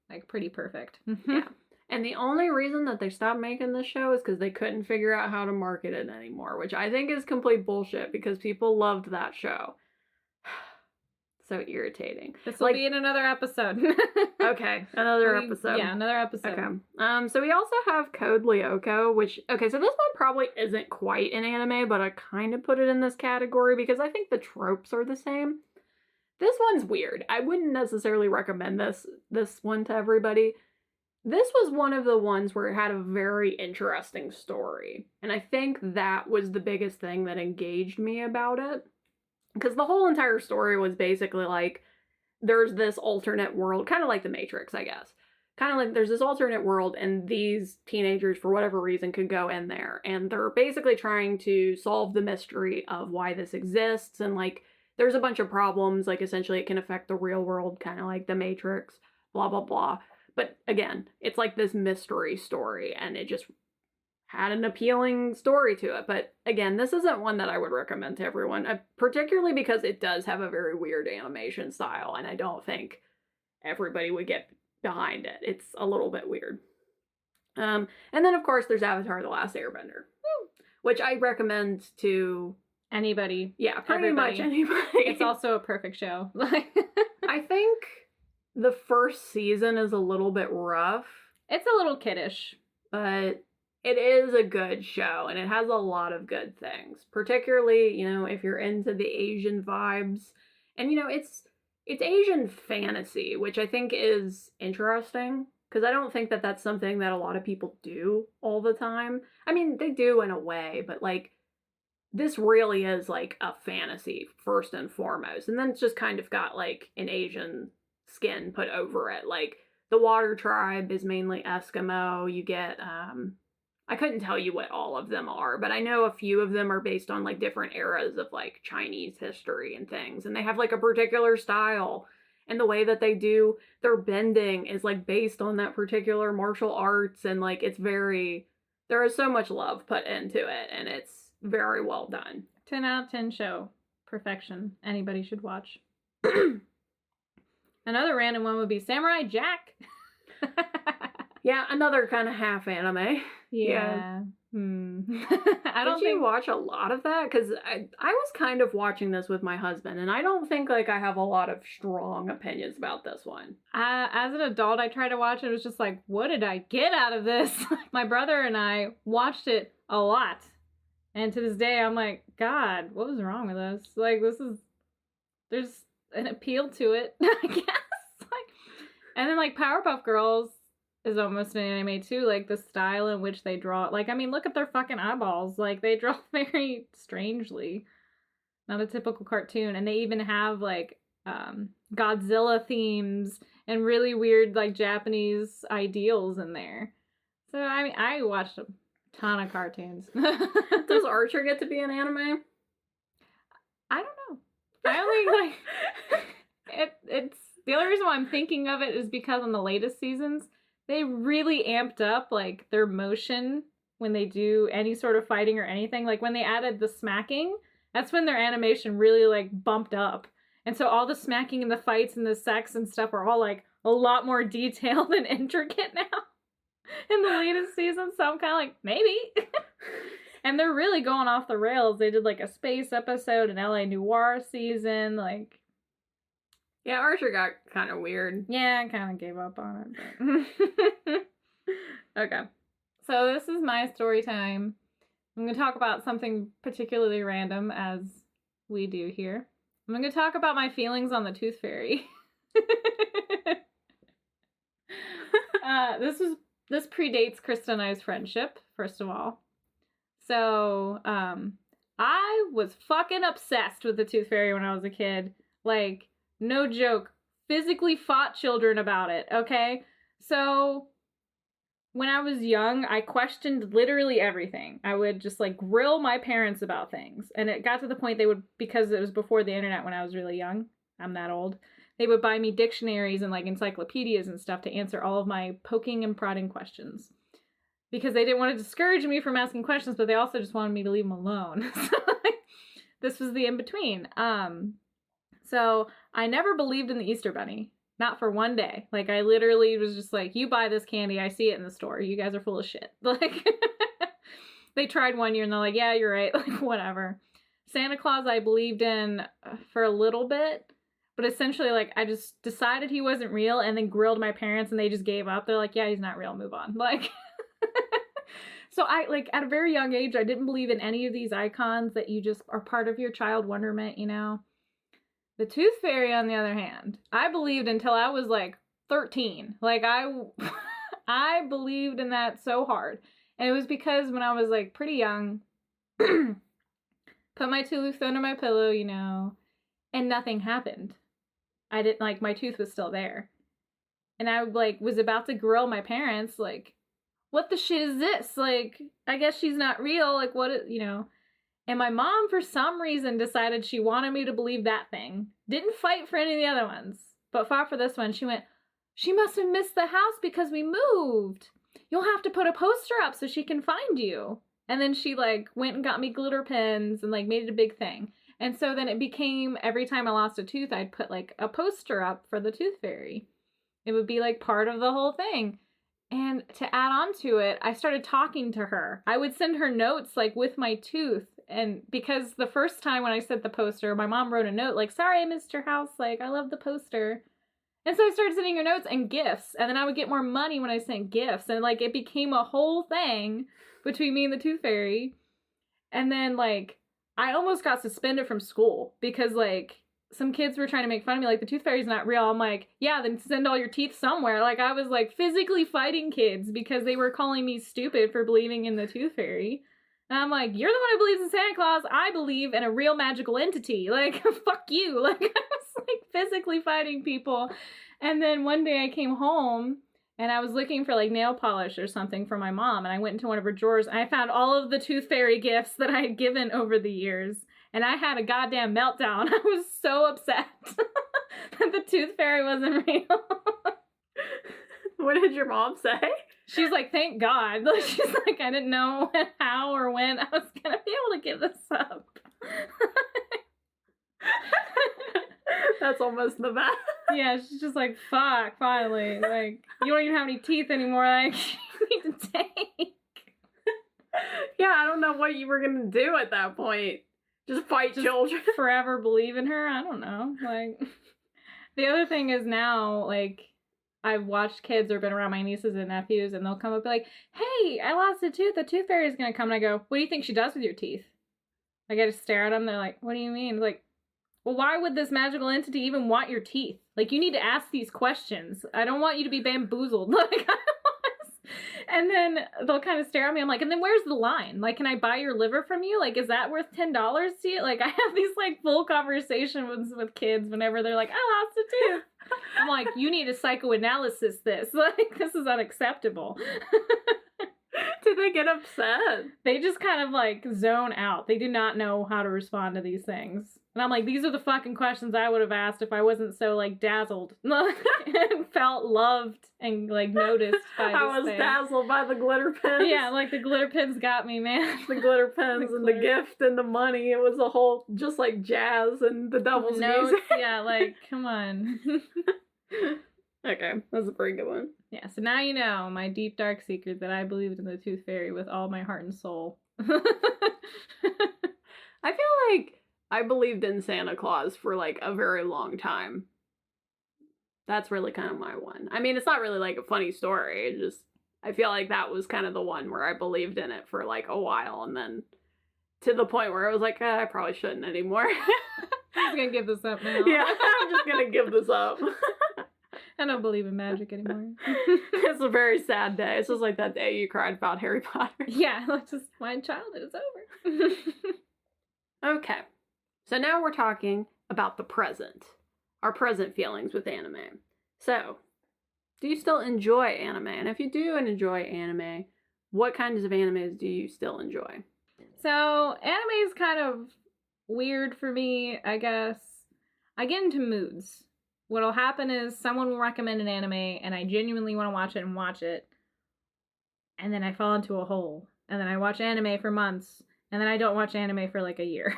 like, pretty perfect. Yeah. And the only reason that they stopped making this show is because they couldn't figure out how to market it anymore, which I think is complete bullshit because people loved that show. So irritating. This will be in another episode. Okay, another episode. Yeah, another episode. Okay. So we also have Code Lyoko, which, okay, so this one probably isn't quite an anime, but I kind of put it in this category because I think the tropes are the same. This one's weird. I wouldn't necessarily recommend this one to everybody. This was one of the ones where it had a very interesting story. And I think that was the biggest thing that engaged me about it. Because the whole entire story was basically like, there's this alternate world, kind of like The Matrix, I guess. Kind of like there's this alternate world and these teenagers, for whatever reason, could go in there. And they're basically trying to solve the mystery of why this exists. And like, there's a bunch of problems, like essentially it can affect the real world, kind of like The Matrix, blah, blah, blah. But again, it's like this mystery story, and it just had an appealing story to it. But again, this isn't one that I would recommend to everyone, particularly because it does have a very weird animation style, and I don't think everybody would get behind it. It's a little bit weird. And then, of course, there's Avatar: The Last Airbender, which I recommend to anybody. Yeah, pretty much anybody. It's also a perfect show. I think the first season is a little bit rough. It's a little kiddish. But it is a good show, and it has a lot of good things. Particularly, you know, if you're into the Asian vibes. And, you know, it's Asian fantasy, which I think is interesting. Because I don't think that that's something that a lot of people do all the time. I mean, they do in a way, but, like, this really is, like, a fantasy, first and foremost. And then it's just kind of got, like, an Asian skin put over it. Like, the Water Tribe is mainly Eskimo. You get, I couldn't tell you what all of them are, but I know a few of them are based on, like, different eras of, like, Chinese history and things. And they have, like, a particular style. And the way that they do their bending is, like, based on that particular martial arts. And, like, it's very, there is so much love put into it. And it's very well done. 10 out of 10 show. Perfection. Anybody should watch. Another random one would be Samurai Jack. Yeah, another kind of half anime. Yeah. I don't Did you watch a lot of that? Because I was kind of watching this with my husband, and I don't think, like, I have a lot of strong opinions about this one. As an adult, I tried to watch it. It was just like, what did I get out of this? My brother and I watched it a lot. And to this day, I'm like, God, what was wrong with us? Like, there's an appeal to it, I guess. And then, like, Powerpuff Girls is almost an anime, too. Like, the style in which they draw. Like, I mean, look at their fucking eyeballs. Like, they draw very strangely. Not a typical cartoon. And they even have, like, Godzilla themes and really weird, like, Japanese ideals in there. So, I mean, I watched a ton of cartoons. Does Archer get to be an anime? I don't know. I only, like, it's, the only reason why I'm thinking of it is because on the latest seasons, they really amped up, like, their motion when they do any sort of fighting or anything. Like, when they added the smacking, that's when their animation really, like, bumped up. And so all the smacking and the fights and the sex and stuff are all, like, a lot more detailed and intricate now in the latest season. So I'm kind of like, maybe. And they're really going off the rails. They did, like, a space episode, an LA Noire season, like... Yeah, Archer got kind of weird. Yeah, I kind of gave up on it. But... Okay. So this is my story time. I'm going to talk about something particularly random, as we do here. I'm going to talk about my feelings on the Tooth Fairy. This predates Krista and I's friendship, first of all. So, I was fucking obsessed with the Tooth Fairy when I was a kid. Like, no joke. Physically fought children about it, okay? So... when I was young, I questioned literally everything. I would just, like, grill my parents about things. And it got to the point they would, because it was before the internet when I was really young, I'm that old, they would buy me dictionaries and, like, encyclopedias and stuff to answer all of my poking and prodding questions. Because they didn't want to discourage me from asking questions, but they also just wanted me to leave them alone. So, like, this was the in-between. So I never believed in the Easter Bunny. Not for one day. Like, I literally was just like, you buy this candy, I see it in the store. You guys are full of shit. Like, they tried one year and they're like, yeah, you're right. Like, whatever. Santa Claus I believed in for a little bit. But essentially, like, I just decided he wasn't real and then grilled my parents and they just gave up. They're like, yeah, he's not real. Move on. Like, so I, like, at a very young age, I didn't believe in any of these icons that you just are part of your child wonderment, you know? The Tooth Fairy, on the other hand, I believed until I was, like, 13. Like, I believed in that so hard. And it was because when I was, like, pretty young, put my tooth under my pillow, you know, and nothing happened. I didn't, like, my tooth was still there. And I, like, was about to grill my parents, like, what the shit is this? Like, I guess she's not real. Like, what, you know... And my mom, for some reason, decided she wanted me to believe that thing. Didn't fight for any of the other ones, but fought for this one. She went, she must have missed the house because we moved. You'll have to put a poster up so she can find you. And then she, like, went and got me glitter pens and, like, made it a big thing. And so then it became, every time I lost a tooth, I'd put, like, a poster up for the Tooth Fairy. It would be, like, part of the whole thing. And to add on to it, I started talking to her. I would send her notes, like, with my tooth. And because the first time when I sent the poster, my mom wrote a note, like, sorry I missed your house, like, I love the poster. And so I started sending her notes and gifts. And then I would get more money when I sent gifts. And, like, it became a whole thing between me and the Tooth Fairy. And then, like, I almost got suspended from school because, like, some kids were trying to make fun of me, like, the Tooth Fairy's not real. I'm like, yeah, then send all your teeth somewhere. Like, I was, like, physically fighting kids because they were calling me stupid for believing in the Tooth Fairy. And I'm like, you're the one who believes in Santa Claus. I believe in a real magical entity. Like, fuck you. Like, I was, like, physically fighting people. And then one day I came home and I was looking for, like, nail polish or something for my mom. And I went into one of her drawers and I found all of the Tooth Fairy gifts that I had given over the years. And I had a goddamn meltdown. I was so upset that the Tooth Fairy wasn't real. What did your mom say? She's like, thank God. Like, she's like, I didn't know how or when I was going to be able to give this up. That's almost the best. Yeah, she's just like, fuck, finally. Like, you don't even have any teeth anymore. Like, you need to take. Yeah, I don't know what you were going to do at that point. Just fight children. Forever believe in her? I don't know. Like, the other thing is now, like, I've watched kids or been around my nieces and nephews, and they'll come up and be like, hey, I lost a tooth. The Tooth Fairy is going to come. And I go, what do you think she does with your teeth? I get to stare at them. They're like, what do you mean? Like, well, why would this magical entity even want your teeth? Like, you need to ask these questions. I don't want you to be bamboozled. Like, And then they'll kind of stare at me. I'm like, and then where's the line? Like, can I buy your liver from you? Like, is that worth $10 to you? Like, I have these like full conversations with kids whenever they're like, I lost a tooth. I'm like, you need to psychoanalysis this. Like, this is unacceptable. Do they get upset? They just kind of like zone out. They do not know how to respond to these things. And I'm like, these are the fucking questions I would have asked if I wasn't so like dazzled and felt loved and like noticed by this I was thing. dazzled by the glitter pens. Yeah, like the glitter pens got me, man. The glitter pens and the gift and the money. It was a whole, just like jazz and the devil's Notes, music. yeah, like, come on. Okay, that's a pretty good one. Yeah, so now you know my deep dark secret that I believed in the Tooth Fairy with all my heart and soul. I feel like I believed in Santa Claus for like a very long time. That's really kind of my one. I mean, it's not really like a funny story. It just, I feel like that was kind of the one where I believed in it for like a while, and then to the point where I was like, I probably shouldn't anymore. I'm just gonna give this up now. Yeah, I'm just gonna give this up. I don't believe in magic anymore. It's a very sad day. It's just like that day you cried about Harry Potter. Yeah, let's just, my childhood is over. Okay, so now we're talking about the present. Our present feelings with anime. So, do you still enjoy anime? And if you do enjoy anime, what kinds of animes do you still enjoy? So, anime is kind of weird for me, I guess. I get into moods. What'll happen is someone will recommend an anime and I genuinely want to watch it. And then I fall into a hole. And then I watch anime for months. And then I don't watch anime for like a year.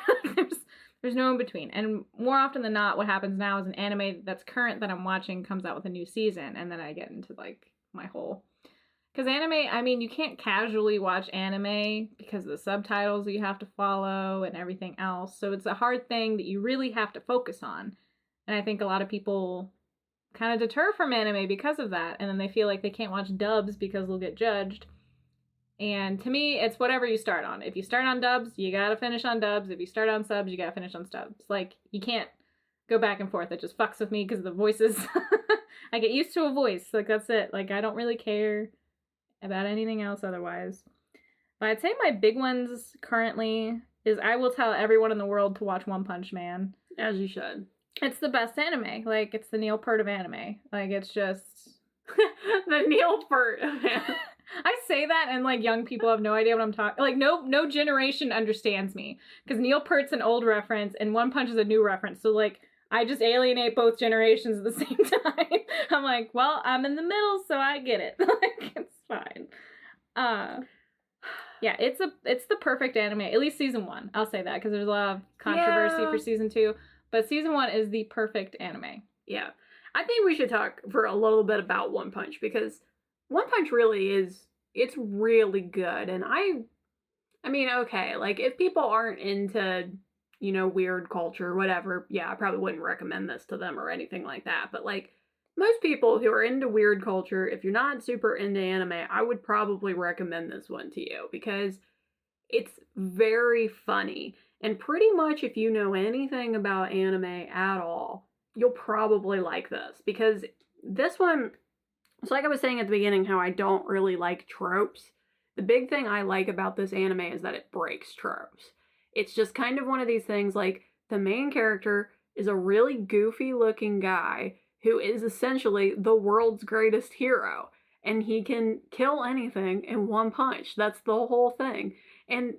There's no in between. And more often than not, what happens now is an anime that's current that I'm watching comes out with a new season. And then I get into like my hole. Because anime, I mean, you can't casually watch anime because of the subtitles that you have to follow and everything else. So it's a hard thing that you really have to focus on. And I think a lot of people kind of deter from anime because of that. And then they feel like they can't watch dubs because they'll get judged. And to me, it's whatever you start on. If you start on dubs, you gotta finish on dubs. If you start on subs, you gotta finish on subs. Like, you can't go back and forth. It just fucks with me because the voices. I get used to a voice. Like, that's it. Like, I don't really care about anything else otherwise. But I'd say my big ones currently is I will tell everyone in the world to watch One Punch Man. As you should. It's the best anime. Like, it's the Neil Peart of anime. Like, it's just... The Neil Peart of anime. I say that and, like, young people have no idea what I'm talking... Like, no generation understands me. Because Neil Peart's an old reference and One Punch is a new reference. So, like, I just alienate both generations at the same time. I'm like, well, I'm in the middle, so I get it. Like, it's fine. Yeah, it's the perfect anime. At least season 1. I'll say that, because there's a lot of controversy for season 2. But season 1 is the perfect anime. Yeah. I think we should talk for a little bit about One Punch, because One Punch really is, it's really good. And I mean, okay, like, if people aren't into, you know, weird culture or whatever, yeah, I probably wouldn't recommend this to them or anything like that. But, like, most people who are into weird culture, if you're not super into anime, I would probably recommend this one to you, because it's very funny. And pretty much if you know anything about anime at all, you'll probably like this. Because this one, it's like I was saying at the beginning how I don't really like tropes. The big thing I like about this anime is that it breaks tropes. It's just kind of one of these things, like, the main character is a really goofy looking guy who is essentially the world's greatest hero. And he can kill anything in one punch. That's the whole thing. And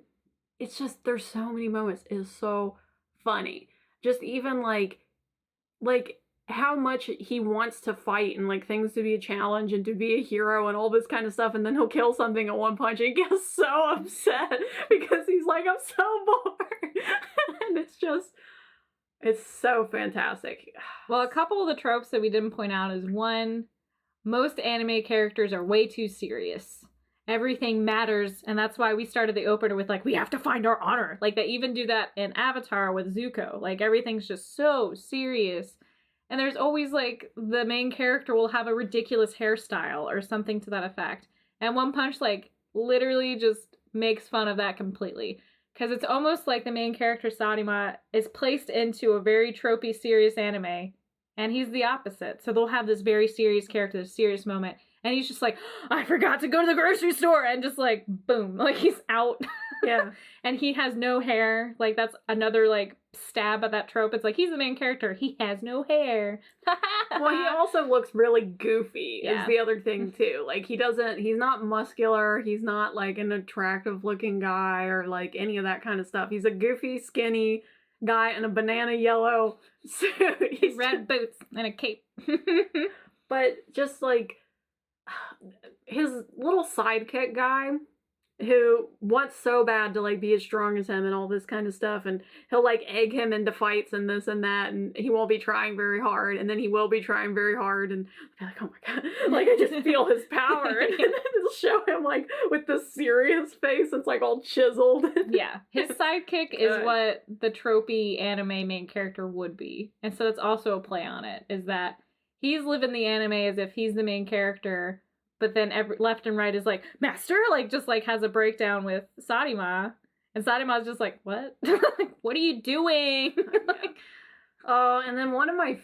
it's just, there's so many moments. It is so funny. Just even like how much he wants to fight and like things to be a challenge and to be a hero and all this kind of stuff, and then he'll kill something in one punch and he gets so upset because he's like, I'm so bored. And it's so fantastic. Well, a couple of the tropes that we didn't point out is, one, most anime characters are way too serious. Everything matters, and that's why we started the opener with, like, we have to find our honor. Like, they even do that in Avatar with Zuko. Like, everything's just so serious. And there's always, like, the main character will have a ridiculous hairstyle or something to that effect. And One Punch, like, literally just makes fun of that completely. Because it's almost like the main character, Sarima, is placed into a very tropey, serious anime, and he's the opposite. So they'll have this very serious character, this serious moment, And he's just like, I forgot to go to the grocery store. And just like, boom, like he's out. Yeah. And he has no hair. Like that's another like stab at that trope. It's like, he's the main character. He has no hair. Well, he also looks really goofy Yeah. is the other thing too. Like he's not muscular. He's not like an attractive looking guy or like any of that kind of stuff. He's a goofy, skinny guy in a banana yellow suit. He's red boots and a cape. But just like his little sidekick guy who wants so bad to like be as strong as him and all this kind of stuff, and he'll like egg him into fights and this and that, and he won't be trying very hard, and then he will be trying very hard, and I'll be like, oh my god, like I just feel his power, and then it'll show him like with this serious face, it's like all chiseled. Yeah, his sidekick is what the tropey anime main character would be, and so that's also a play on it, is that he's living the anime as if he's the main character, but then left and right is like, Master, like, just, like, has a breakdown with Sarima. And Sarima's just like, what? Like, what are you doing? Like, oh, and then one of my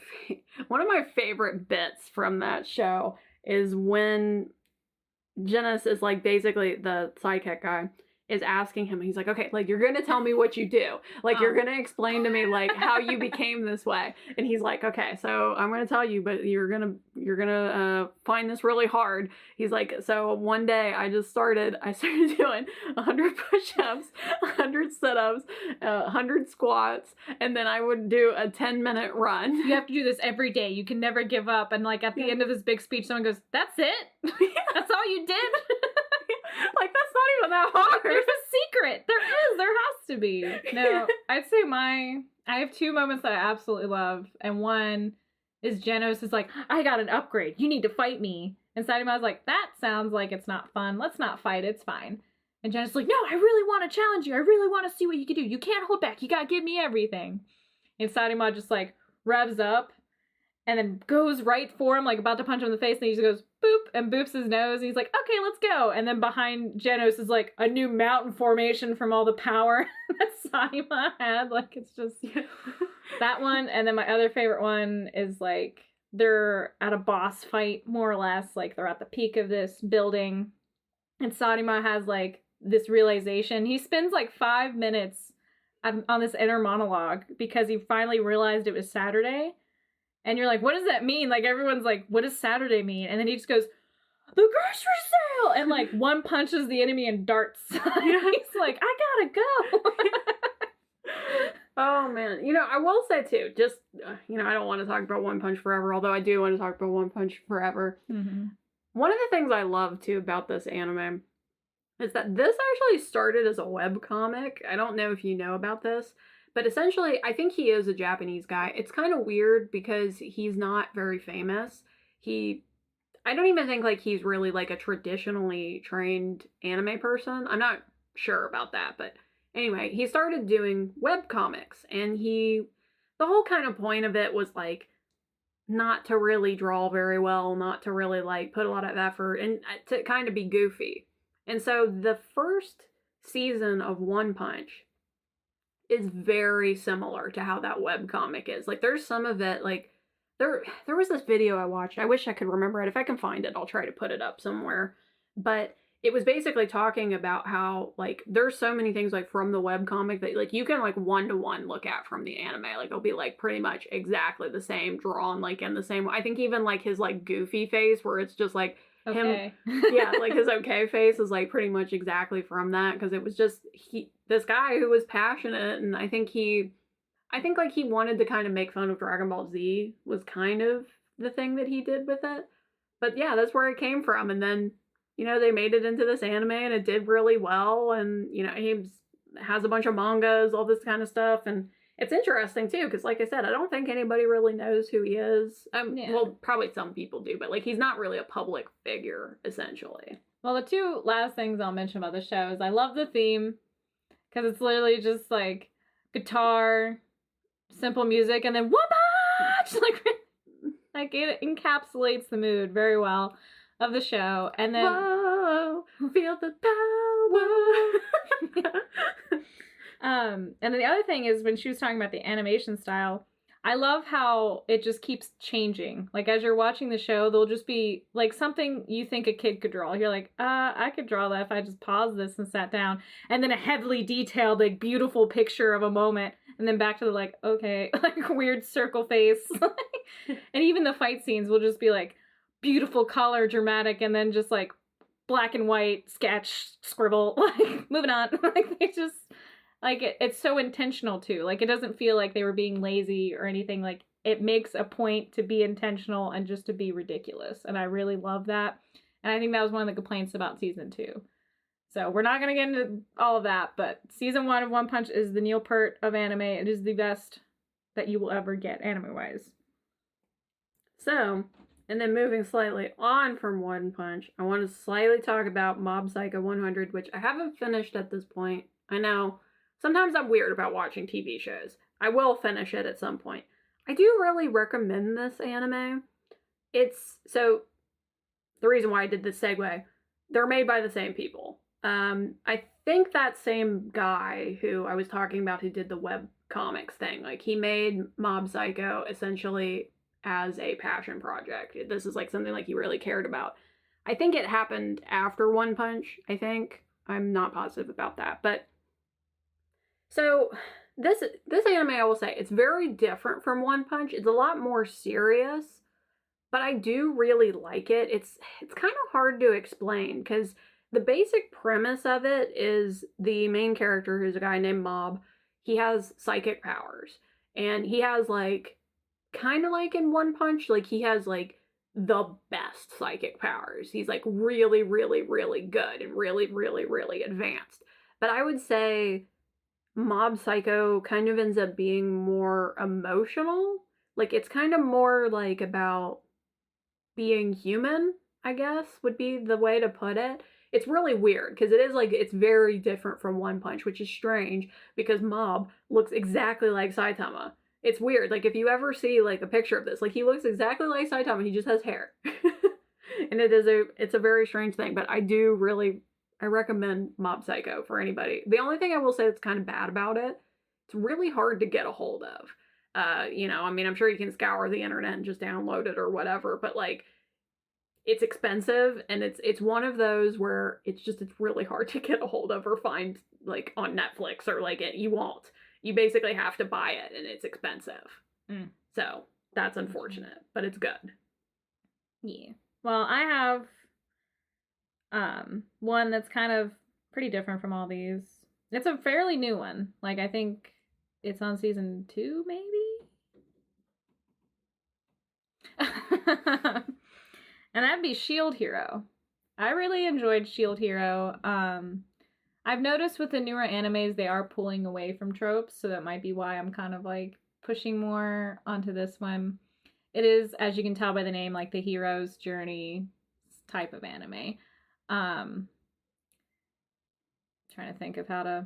favorite bits from that show is when Genis is, like, basically the sidekick guy is asking him, he's like, okay, like, you're gonna tell me what you do. Like, you're gonna explain to me, like, how you became this way. And he's like, okay, so I'm gonna tell you, but you're gonna find this really hard. He's like, so one day I started doing 100 push-ups, 100 sit-ups, 100 squats, and then I would do a 10-minute run. you have to do this every day. You can never give up. And, like, at the end of this big speech, someone goes, that's it? That's all you did? Like, that's not even that hard. There's a secret. There has to be. No, I'd say I have two moments that I absolutely love. And one is Genos is like, I got an upgrade. You need to fight me. And Sarima's like, that sounds like it's not fun. Let's not fight. It's fine. And Genos is like, no, I really want to challenge you. I really want to see what you can do. You can't hold back. You got to give me everything. And Sarima just like revs up and then goes right for him, like about to punch him in the face. And he just goes, boop, and boops his nose. And he's like, okay, let's go. And then behind Genos is like a new mountain formation from all the power that Sarima had. Like, it's just that one. And then my other favorite one is like, they're at a boss fight, more or less. Like, they're at the peak of this building. And Sarima has like this realization. He spends like 5 minutes on this inner monologue because he finally realized it was Saturday. And you're like, what does that mean? Like, everyone's like, what does Saturday mean? And then he just goes, the grocery sale! And, like, one punches the enemy and darts. He's like, I gotta go. Oh, man. You know, I will say, too, just, you know, I don't want to talk about One Punch Forever, although I do want to talk about One Punch Forever. Mm-hmm. One of the things I love, too, about this anime is that this actually started as a webcomic. I don't know if you know about this. But essentially, I think he is a Japanese guy. It's kind of weird because he's not very famous. I don't even think like he's really like a traditionally trained anime person. I'm not sure about that, but anyway, he started doing webcomics, and the whole kind of point of it was like not to really draw very well, not to really like put a lot of effort, and to kind of be goofy. And so the first season of One Punch is very similar to how that webcomic is. Like, there's some of it, like, there was this video I watched. I wish I could remember it. If I can find it, I'll try to put it up somewhere. But it was basically talking about how, like, there's so many things, like, from the webcomic that, like, you can, like, one-to-one look at from the anime. Like, it'll be, like, pretty much exactly the same, drawn, like, in the same way. I think even, like, his, like, goofy face, where it's just, like, okay. him, yeah, like his okay face is like pretty much exactly from that, because it was just this guy who was passionate, and I think like he wanted to kind of make fun of Dragon Ball Z was kind of the thing that he did with it. But yeah, that's where it came from, and then, you know, they made it into this anime and it did really well, and, you know, he has a bunch of mangas, all this kind of stuff, and it's interesting, too, because, like I said, I don't think anybody really knows who he is. Yeah. Well, probably some people do, but, like, he's not really a public figure, essentially. Well, the two last things I'll mention about the show is I love the theme, because it's literally just, like, guitar, simple music, and then whoop-ah! Like, it encapsulates the mood very well of the show. And then... Whoa, feel the power! And then the other thing is, when she was talking about the animation style, I love how it just keeps changing. Like, as you're watching the show, there'll just be, like, something you think a kid could draw. You're like, I could draw that if I just paused this and sat down. And then a heavily detailed, like, beautiful picture of a moment. And then back to the, like, okay, like, weird circle face. And even the fight scenes will just be, like, beautiful color, dramatic, and then just, like, black and white, sketch, scribble. Like, moving on. Like, they just... Like, it's so intentional, too. Like, it doesn't feel like they were being lazy or anything. Like, it makes a point to be intentional and just to be ridiculous. And I really love that. And I think that was one of the complaints about season 2. So, we're not going to get into all of that. But season 1 of One Punch is the Neil Peart of anime. It is the best that you will ever get, anime-wise. So, and then moving slightly on from One Punch, I want to slightly talk about Mob Psycho 100, which I haven't finished at this point. I know... Sometimes I'm weird about watching TV shows. I will finish it at some point. I do really recommend this anime. So, the reason why I did this segue, they're made by the same people. I think that same guy who I was talking about who did the web comics thing, like, he made Mob Psycho essentially as a passion project. This is, like, something, like, he really cared about. I think it happened after One Punch, I think. I'm not positive about that, but... So, this anime, I will say, it's very different from One Punch. It's a lot more serious, but I do really like it. It's kind of hard to explain, because the basic premise of it is the main character, who's a guy named Mob, he has psychic powers. And he has, like, kind of like in One Punch, like, he has, like, the best psychic powers. He's, like, really, really, really good and really, really, really advanced. But I would say... Mob Psycho kind of ends up being more emotional. Like, it's kind of more, like, about being human, I guess, would be the way to put it. It's really weird, because it is, like, it's very different from One Punch, which is strange, because Mob looks exactly like Saitama. It's weird. Like, if you ever see, like, a picture of this, like, he looks exactly like Saitama, he just has hair. And it's a very strange thing, but I recommend Mob Psycho for anybody. The only thing I will say that's kind of bad about it, it's really hard to get a hold of. You know, I mean, I'm sure you can scour the internet and just download it or whatever, but, like, it's expensive, and it's one of those where it's really hard to get a hold of or find, like, on Netflix or, like, you won't. You basically have to buy it, and it's expensive. So, that's unfortunate, but it's good. Yeah. Well, I have... one that's kind of pretty different from all these. It's a fairly new one. Like, I think it's on season 2, maybe? And that'd be Shield Hero. I really enjoyed Shield Hero. I've noticed with the newer animes, they are pulling away from tropes, so that might be why I'm kind of, like, pushing more onto this one. It is, as you can tell by the name, like, the hero's journey type of anime. Trying to think of how to...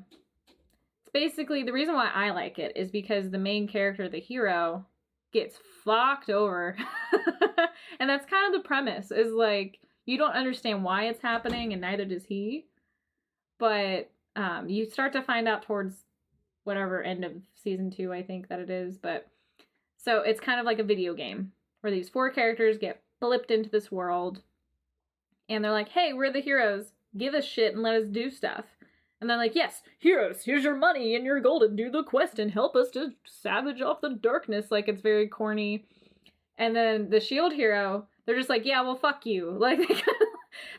It's basically, the reason why I like it is because the main character, the hero, gets fucked over. And that's kind of the premise, is, like, you don't understand why it's happening, and neither does he. But you start to find out towards whatever end of season 2, I think that it is. But so it's kind of like a video game where these 4 characters get blipped into this world. And they're like, hey, we're the heroes. Give us shit and let us do stuff. And they're like, yes, heroes, here's your money and your gold, and do the quest and help us to savage off the darkness. Like, it's very corny. And then the Shield hero, they're just like, yeah, well, fuck you. Like,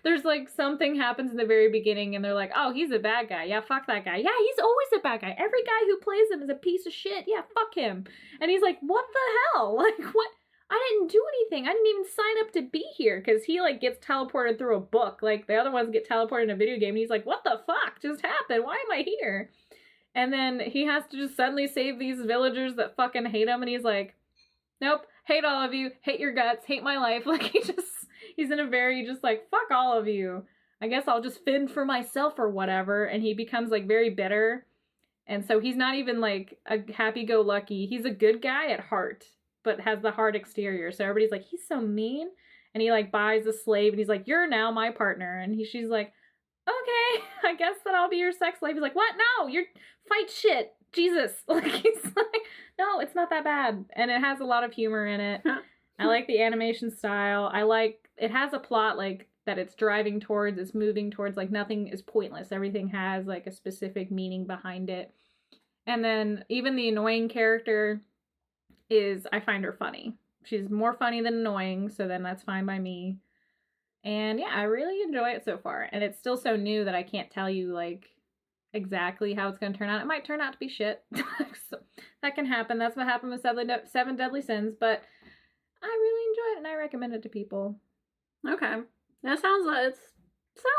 there's, like, something happens in the very beginning, and they're like, oh, he's a bad guy. Yeah, fuck that guy. Yeah, he's always a bad guy. Every guy who plays him is a piece of shit. Yeah, fuck him. And he's like, what the hell? Like, what? I didn't do anything. I didn't even sign up to be here, because he, like, gets teleported through a book. Like, the other ones get teleported in a video game, and he's like, what the fuck just happened? Why am I here? And then he has to just suddenly save these villagers that fucking hate him, and he's like, nope, hate all of you, hate your guts, hate my life. Like, he's in a very just like, fuck all of you. I guess I'll just fend for myself or whatever. And he becomes, like, very bitter. And so he's not even, like, a happy-go-lucky. He's a good guy at heart, but has the hard exterior. So everybody's like, he's so mean. And he, like, buys a slave, and he's like, you're now my partner. And she's like, okay, I guess that I'll be your sex slave. He's like, what? No, you're fight shit. Jesus. Like, he's like, no, it's not that bad. And it has a lot of humor in it. I like the animation style. It has a plot, like, that it's driving towards, it's moving towards, like, nothing is pointless. Everything has, like, a specific meaning behind it. And then even the annoying character I find her funny. She's more funny than annoying, so then that's fine by me. And yeah, I really enjoy it so far. And it's still so new that I can't tell you, like, exactly how it's going to turn out. It might turn out to be shit. So that can happen. That's what happened with Seven Deadly Sins, but I really enjoy it and I recommend it to people. Okay. That sounds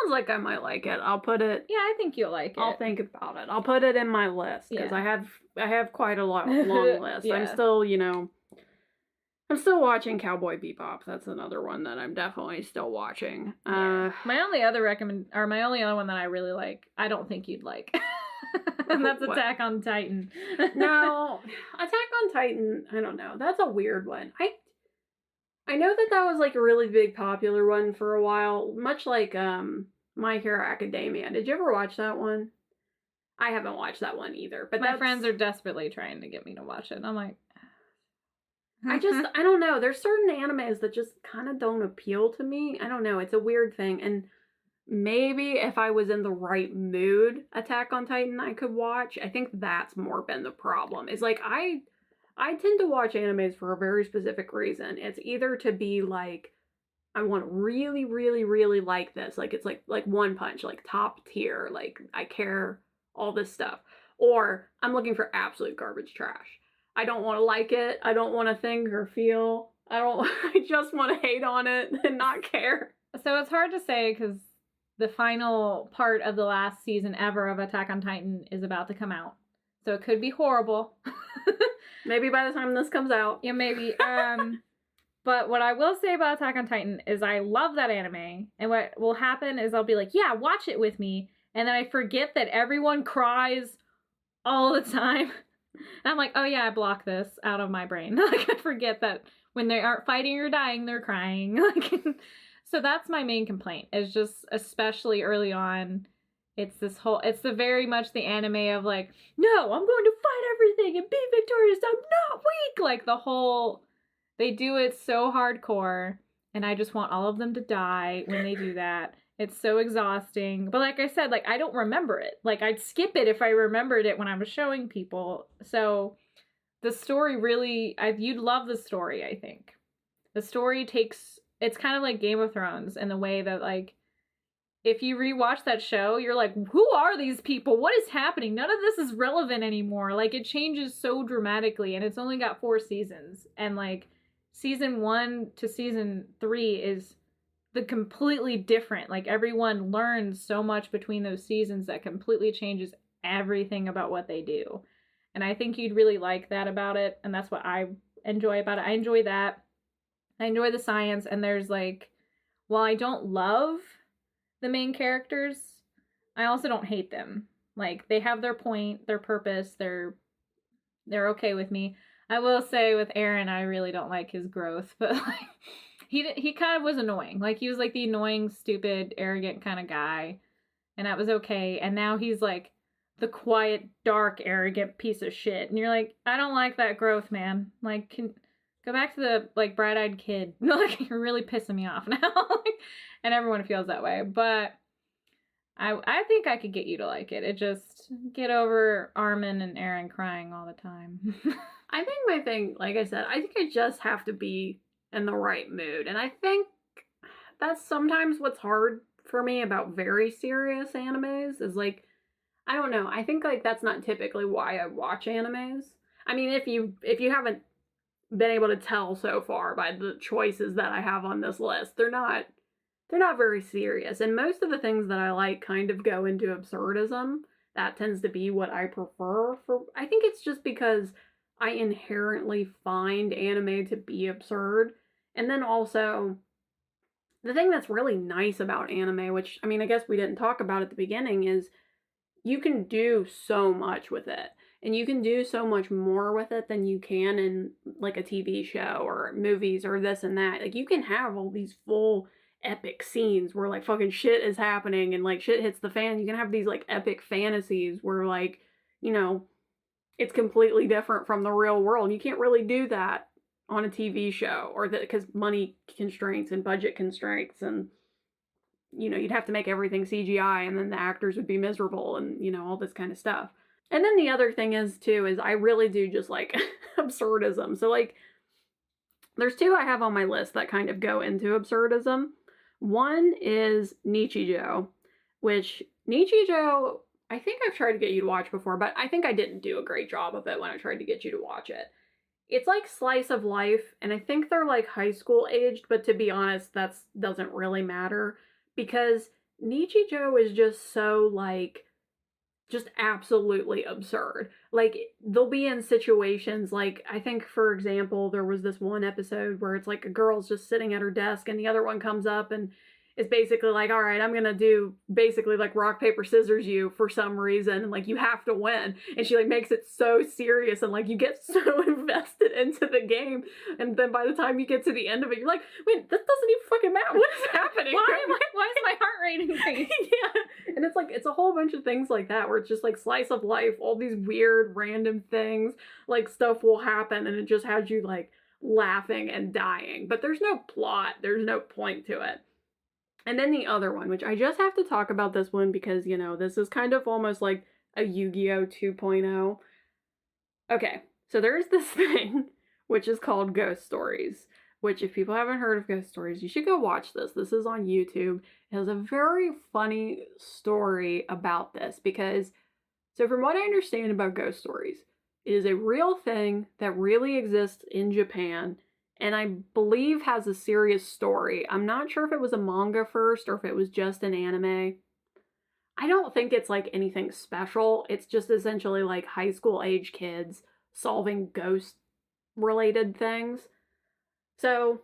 like I might like it. I'll put it. Yeah, I think you'll like it. I'll think about it. I'll put it in my list because Yeah. I have quite a long list. Yeah. I'm still watching Cowboy Bebop. That's another one that I'm definitely still watching. Yeah. My only other one that I really like, I don't think you'd like. And that's What? Attack on Titan. No, Attack on Titan, I don't know. That's a weird one. I know that was like a really big popular one for a while, much like My Hero Academia. Did you ever watch that one? I haven't watched that one either. But my friends are desperately trying to get me to watch it. And I'm like, I don't know. There's certain animes that just kind of don't appeal to me. I don't know. It's a weird thing. And maybe if I was in the right mood, Attack on Titan I could watch. I think that's more been the problem. Is like I tend to watch animes for a very specific reason. It's either to be like, I want to really, really, really like this. Like it's like One Punch, like top tier. Like I care, all this stuff. Or I'm looking for absolute garbage trash. I don't want to like it. I don't want to think or feel. I just want to hate on it and not care. So it's hard to say because the final part of the last season ever of Attack on Titan is about to come out. So it could be horrible. Maybe by the time this comes out. Yeah, maybe. But what I will say about Attack on Titan is I love that anime. And what will happen is I'll be like, yeah, watch it with me. And then I forget that everyone cries all the time. And I'm like, oh yeah, I block this out of my brain. Like I forget that when they aren't fighting or dying, they're crying. Like, so that's my main complaint. Is just especially early on, it's the very much the anime of like, no, I'm going to fight everything and be victorious. I'm not weak. Like they do it so hardcore, and I just want all of them to die when they do that. It's so exhausting. But like I said, like I don't remember it. Like I'd skip it if I remembered it when I was showing people. So the story really, you'd love the story, I think. The story it's kind of like Game of Thrones in the way that like, if you rewatch that show, you're like, who are these people? What is happening? None of this is relevant anymore. Like it changes so dramatically, and it's only got 4 seasons. And like season 1 to season 3 is the completely different. Like everyone learns so much between those seasons that completely changes everything about what they do. And I think you'd really like that about it. And that's what I enjoy about it. I enjoy that. I enjoy the science. And there's like, while I don't love the main characters, I also don't hate them. Like they have their point, their purpose. They're okay with me. I will say with Aaron, I really don't like his growth, but like he kind of was annoying. Like he was like the annoying, stupid, arrogant kind of guy, and that was okay. And now he's like the quiet, dark, arrogant piece of shit. And you're like, I don't like that growth, man. Like, go back to the like bright-eyed kid. Like you're really pissing me off now. And everyone feels that way. But I think I could get you to like it. It just get over Armin and Aaron crying all the time. I think my thing, like I said, I think I just have to be in the right mood. And I think that's sometimes what's hard for me about very serious animes is like, I don't know. I think like that's not typically why I watch animes. I mean, if you haven't been able to tell so far by the choices that I have on this list, they're not very serious. And most of the things that I like kind of go into absurdism. That tends to be what I prefer I think it's just because I inherently find anime to be absurd. And then also, the thing that's really nice about anime, which, I mean, I guess we didn't talk about at the beginning, is you can do so much with it. And you can do so much more with it than you can in, like, a TV show or movies or this and that. Like, you can have all these full epic scenes where, like, fucking shit is happening and, like, shit hits the fan. You can have these, like, epic fantasies where, like, you know, it's completely different from the real world. You can't really do that on a TV show, or that because money constraints and budget constraints, and you'd have to make everything CGI, and then the actors would be miserable, and all this kind of stuff. And then the other thing is I really do just like absurdism. So like there's two I have on my list that kind of go into absurdism. One is Nichijou, which Nichijou, I think I've tried to get you to watch before, but I think I didn't do a great job of it when I tried to get you to watch it. It's like slice of life, and I think they're like high school aged, but to be honest, that doesn't really matter because Nichijou is just so like, just absolutely absurd. Like, they'll be in situations like, I think, for example, there was this one episode where it's like a girl's just sitting at her desk and the other one comes up and is basically like, all right, I'm gonna do basically like rock, paper, scissors you for some reason, and like you have to win. And she like makes it so serious and like you get so invested into the game, and then by the time you get to the end of it, you're like, wait, this doesn't even fucking matter. What is happening? Why is my heart rate increasing? Yeah. And it's like, it's a whole bunch of things like that where it's just like slice of life, all these weird random things, like stuff will happen and it just has you like laughing and dying. But there's no plot, there's no point to it. And then the other one, which I just have to talk about this one because, this is kind of almost like a Yu-Gi-Oh 2.0. Okay, so there's this thing, which is called Ghost Stories, which if people haven't heard of Ghost Stories, you should go watch this. This is on YouTube. It has a very funny story about this because, so from what I understand about Ghost Stories, it is a real thing that really exists in Japan, and I believe has a serious story. I'm not sure if it was a manga first or if it was just an anime. I don't think it's like anything special. It's just essentially like high school age kids solving ghost related things. So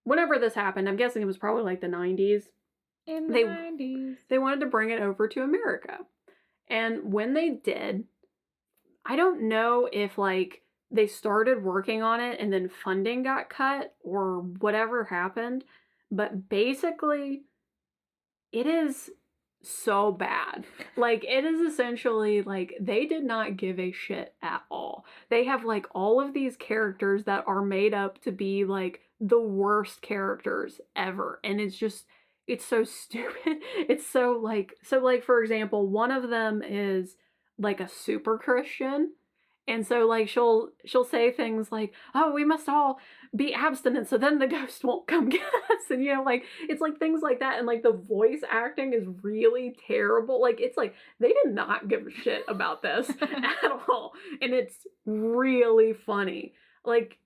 whenever this happened, I'm guessing it was probably like the 90s. In the 90s. They wanted to bring it over to America. And when they did, I don't know if like they started working on it and then funding got cut or whatever happened, but basically it is so bad. Like, it is essentially like they did not give a shit at all. They have like all of these characters that are made up to be like the worst characters ever, and it's so stupid. It's so like for example, one of them is like a super Christian. And so, like, she'll say things like, oh, we must all be abstinent so then the ghost won't come get us. And, like, it's like things like that. And, like, the voice acting is really terrible. Like, it's like, they did not give a shit about this at all. And it's really funny. Like,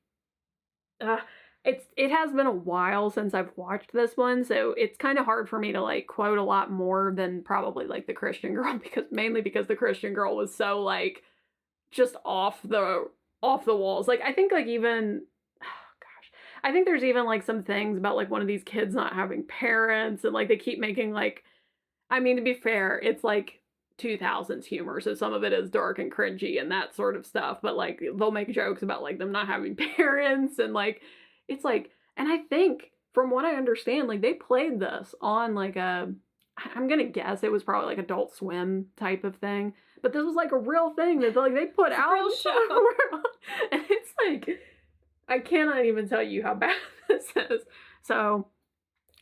it has been a while since I've watched this one, so it's kind of hard for me to, like, quote a lot more than probably, like, the Christian girl, mainly because the Christian girl was so, like, just off the walls. Like, I think like even, I think there's even like some things about like one of these kids not having parents, and like they keep making like, I mean, to be fair, it's like 2000s humor, so some of it is dark and cringy and that sort of stuff, but like they'll make jokes about like them not having parents, and like it's like, and I think from what I understand, like they played this on like I'm gonna guess it was probably like Adult Swim type of thing. But this was like a real thing that like they put out. Real show. And it's like, I cannot even tell you how bad this is. So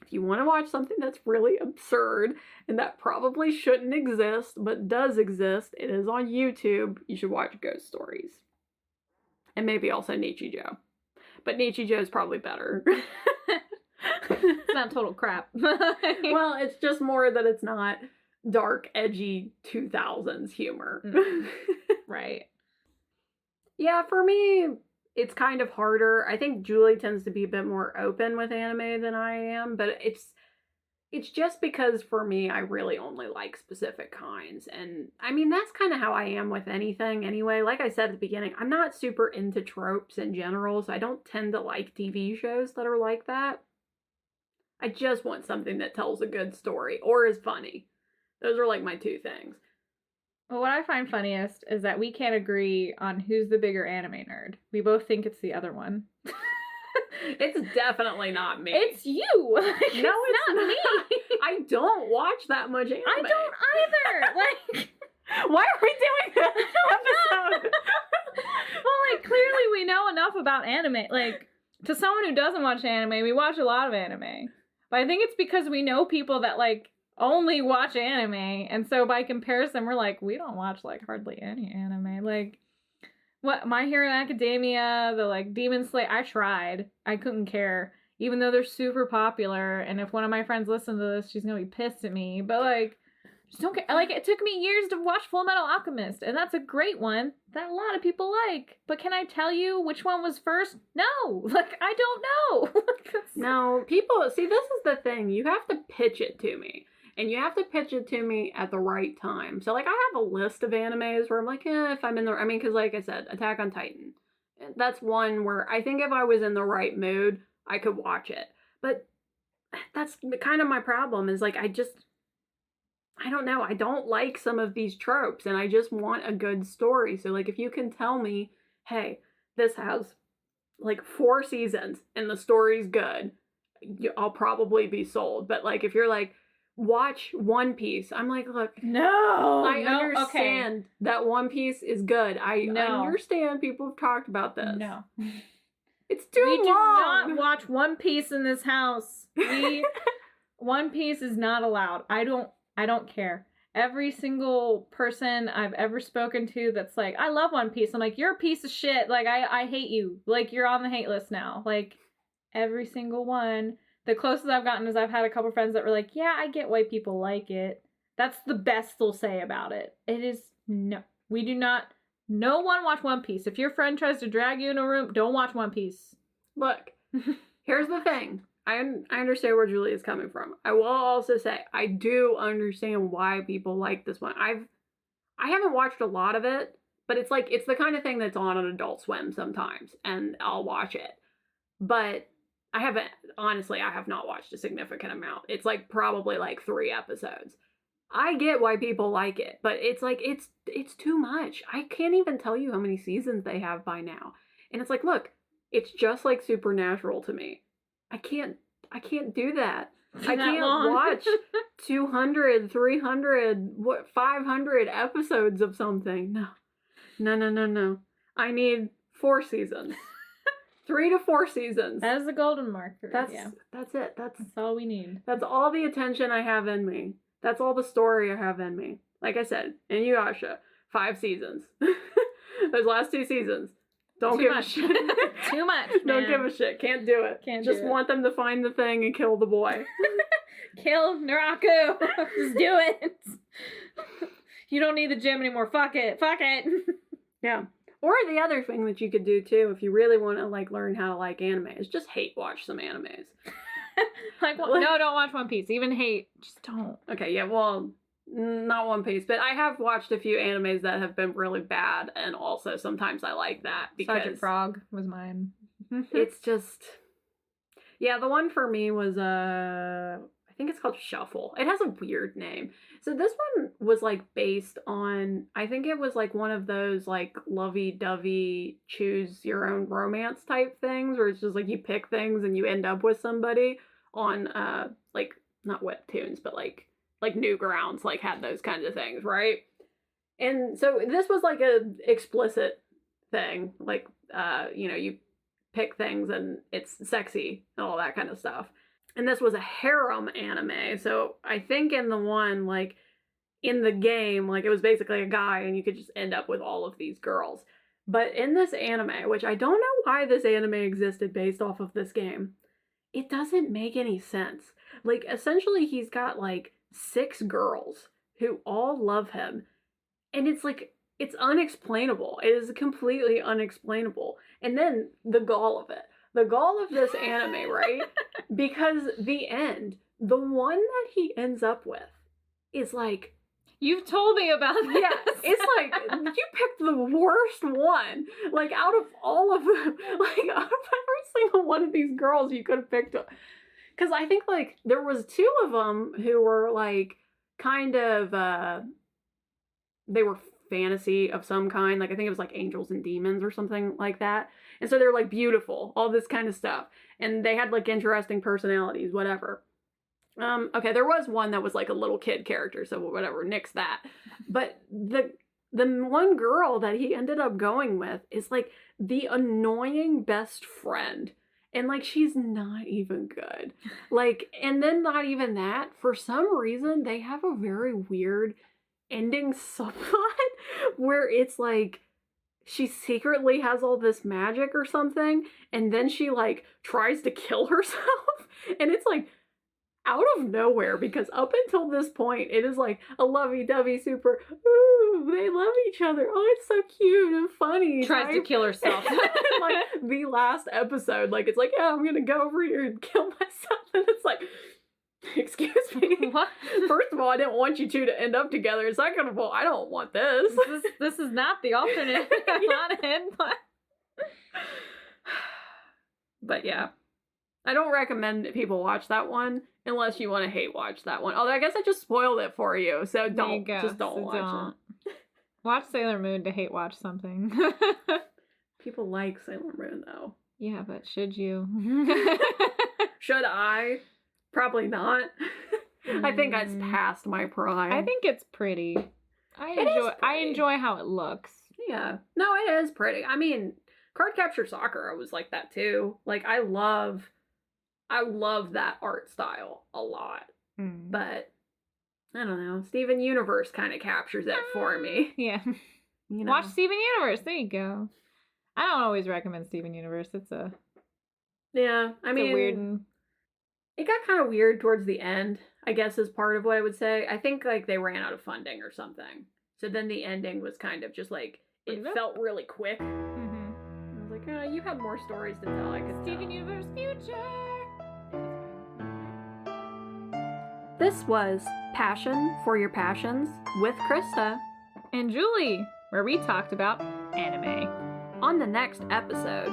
if you want to watch something that's really absurd and that probably shouldn't exist but does exist, it is on YouTube. You should watch Ghost Stories. And maybe also Nichijou. But Nichijou is probably better. It's not total crap. Well, it's just more that it's not dark, edgy 2000s humor. Right. Yeah, for me, it's kind of harder. I think Julie tends to be a bit more open with anime than I am, but it's just because for me, I really only like specific kinds. And I mean, that's kind of how I am with anything anyway. Like I said at the beginning, I'm not super into tropes in general, so I don't tend to like TV shows that are like that. I just want something that tells a good story or is funny. Those are like my two things. Well, what I find funniest is that we can't agree on who's the bigger anime nerd. We both think it's the other one. It's definitely not me. It's you. No, it's not me. I don't watch that much anime. I don't either. Like, why are we doing this episode we know enough about anime. Like, to someone who doesn't watch anime, we watch a lot of anime. But I think it's because we know people that, like, only watch anime. And so by comparison, we're like, we don't watch, like, hardly any anime. Like, what, My Hero Academia, the, like, Demon Slayer, I tried. I couldn't care. Even though they're super popular. And if one of my friends listens to this, she's gonna be pissed at me. But, like, just don't care. Like, it took me years to watch Full Metal Alchemist. And that's a great one that a lot of people like. But can I tell you which one was first? No. Like, I don't know. No, people, see, this is the thing. You have to pitch it to me. And you have to pitch it to me at the right time. So, like, I have a list of animes where I'm like, if I'm in the... I mean, because, like I said, Attack on Titan. That's one where I think if I was in the right mood, I could watch it. But that's kind of my problem is, like, I don't know. I don't like some of these tropes. And I just want a good story. So, like, if you can tell me, hey, this has, like, 4 seasons and the story's good, I'll probably be sold. But, like, if you're like... watch One Piece. I'm like, look, I understand that One Piece is good. I understand people have talked about this. No. It's too long. We do not watch One Piece in this house. One Piece is not allowed. I don't care. Every single person I've ever spoken to that's like, I love One Piece. I'm like, you're a piece of shit. Like, I hate you. Like, you're on the hate list now. Like, every single one. The closest I've gotten is I've had a couple friends that were like, yeah, I get why people like it. That's the best they'll say about it. It is, no. We do not, no one watch One Piece. If your friend tries to drag you in a room, don't watch One Piece. Look, here's the thing. I understand where Julie is coming from. I will also say, I do understand why people like this one. I haven't watched a lot of it, but it's like, it's the kind of thing that's on Adult Swim sometimes, and I'll watch it. But I have not watched a significant amount. It's like probably like 3 episodes. I get why people like it, but it's like, it's too much. I can't even tell you how many seasons they have by now. And it's like, look, it's just like Supernatural to me. I can't do that. I can't watch 200, 300, 500 episodes of something. No. I need 4 seasons. 3 to 4 seasons. That is the golden marker. That's it. That's all we need. That's all the attention I have in me. That's all the story I have in me. Like I said, Inuyasha, 5 seasons. Those last 2 seasons. Don't give a shit. Too much, man. Don't give a shit. Can't do it. Just want them to find the thing and kill the boy. Kill Naraku. Just do it. You don't need the gym anymore. Fuck it. Yeah. Or the other thing that you could do too, if you really want to like learn how to like anime, is just hate watch some animes. Like, no, don't watch One Piece. Even hate, just don't. Okay, yeah, well, not One Piece, but I have watched a few animes that have been really bad, and also sometimes I like that because Sergeant Frog was mine. It's just, yeah, the one for me was I think it's called Shuffle. It has a weird name. So this one was like based on, I think it was like one of those like lovey-dovey choose your own romance type things where it's just like you pick things and you end up with somebody on like not webtoons but like Newgrounds like had those kinds of things, right? And so this was like a explicit thing, like you pick things and it's sexy and all that kind of stuff. And this was a harem anime. So I think in the one, like, in the game, like, it was basically a guy and you could just end up with all of these girls. But in this anime, which I don't know why this anime existed based off of this game, it doesn't make any sense. Like, essentially he's got, like, 6 girls who all love him. And it's, like, it's unexplainable. It is completely unexplainable. And then the gall of it. The gall of this anime, right? Because the end, the one that he ends up with is like... You've told me about this. Yeah, it's like, you picked the worst one. Like, out of all of them, like, out of every single one of these girls you could have picked. Because I think, like, there was 2 of them who were, like, kind of, they were fantasy of some kind. Like, I think it was, like, angels and demons or something like that. And so they're, like, beautiful, all this kind of stuff. And they had, like, interesting personalities, whatever. Okay, there was one that was, like, a little kid character, so whatever, nix that. But the one girl that he ended up going with is like the annoying best friend. And like, she's not even good. Like, and then not even that, for some reason, they have a very weird ending subplot where it's like, she secretly has all this magic or something, and then she like tries to kill herself. And it's like, out of nowhere, because up until this point, it is like a lovey-dovey super, ooh, they love each other. Oh, it's so cute and funny. Tries to kill herself. Like, the last episode, like, it's like, yeah, I'm gonna go over here and kill myself. And it's like, excuse me. What? First of all, I didn't want you two to end up together. Second of all, I don't want this. This is not the alternate I wanted, But yeah. I don't recommend that people watch that one unless you want to hate watch that one. Although I guess I just spoiled it for you, so don't watch it. Watch Sailor Moon to hate watch something. People like Sailor Moon though. Yeah, but should you? Should I? Probably not. I think it's past my prime. I think it's pretty. I enjoy how it looks. Yeah. No, it is pretty. I mean, Card Capture Sakura was like that too. Like, I love that art style a lot. But I don't know. Steven Universe kind of captures it for me. Yeah. You know? Watch Steven Universe. There you go. I don't always recommend Steven Universe. It's a weird. It got kind of weird towards the end, I guess, is part of what I would say. I think like they ran out of funding or something. So then the ending was kind of just like, it felt really quick. Mm-hmm. I was like, oh, you had more stories to tell. I could Steven Universe future. This was Passion for Your Passions with Krista and Julie, where we talked about anime. On the next episode,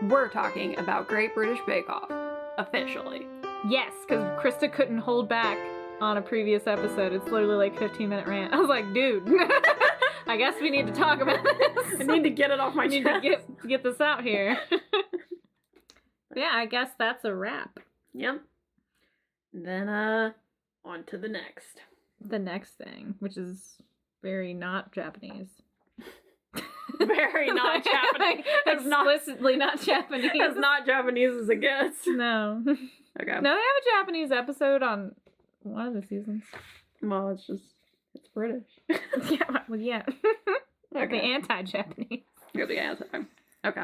we're talking about Great British Bake Off, officially. Yes, because Krista couldn't hold back on a previous episode. It's literally like 15-minute rant. I was like, dude, I guess we need to talk about this. I need to get it off my chest. I need to get this out here. Yeah, I guess that's a wrap. Yep. Then, on to the next. The next thing, which is very not Japanese. Very not Japanese. Explicitly not Japanese. As not Japanese as it gets. No. Okay. No, they have a Japanese episode on one of the seasons. Well, it's British. Yeah, well, yeah. Okay. The anti-Japanese. You're the anti. Okay.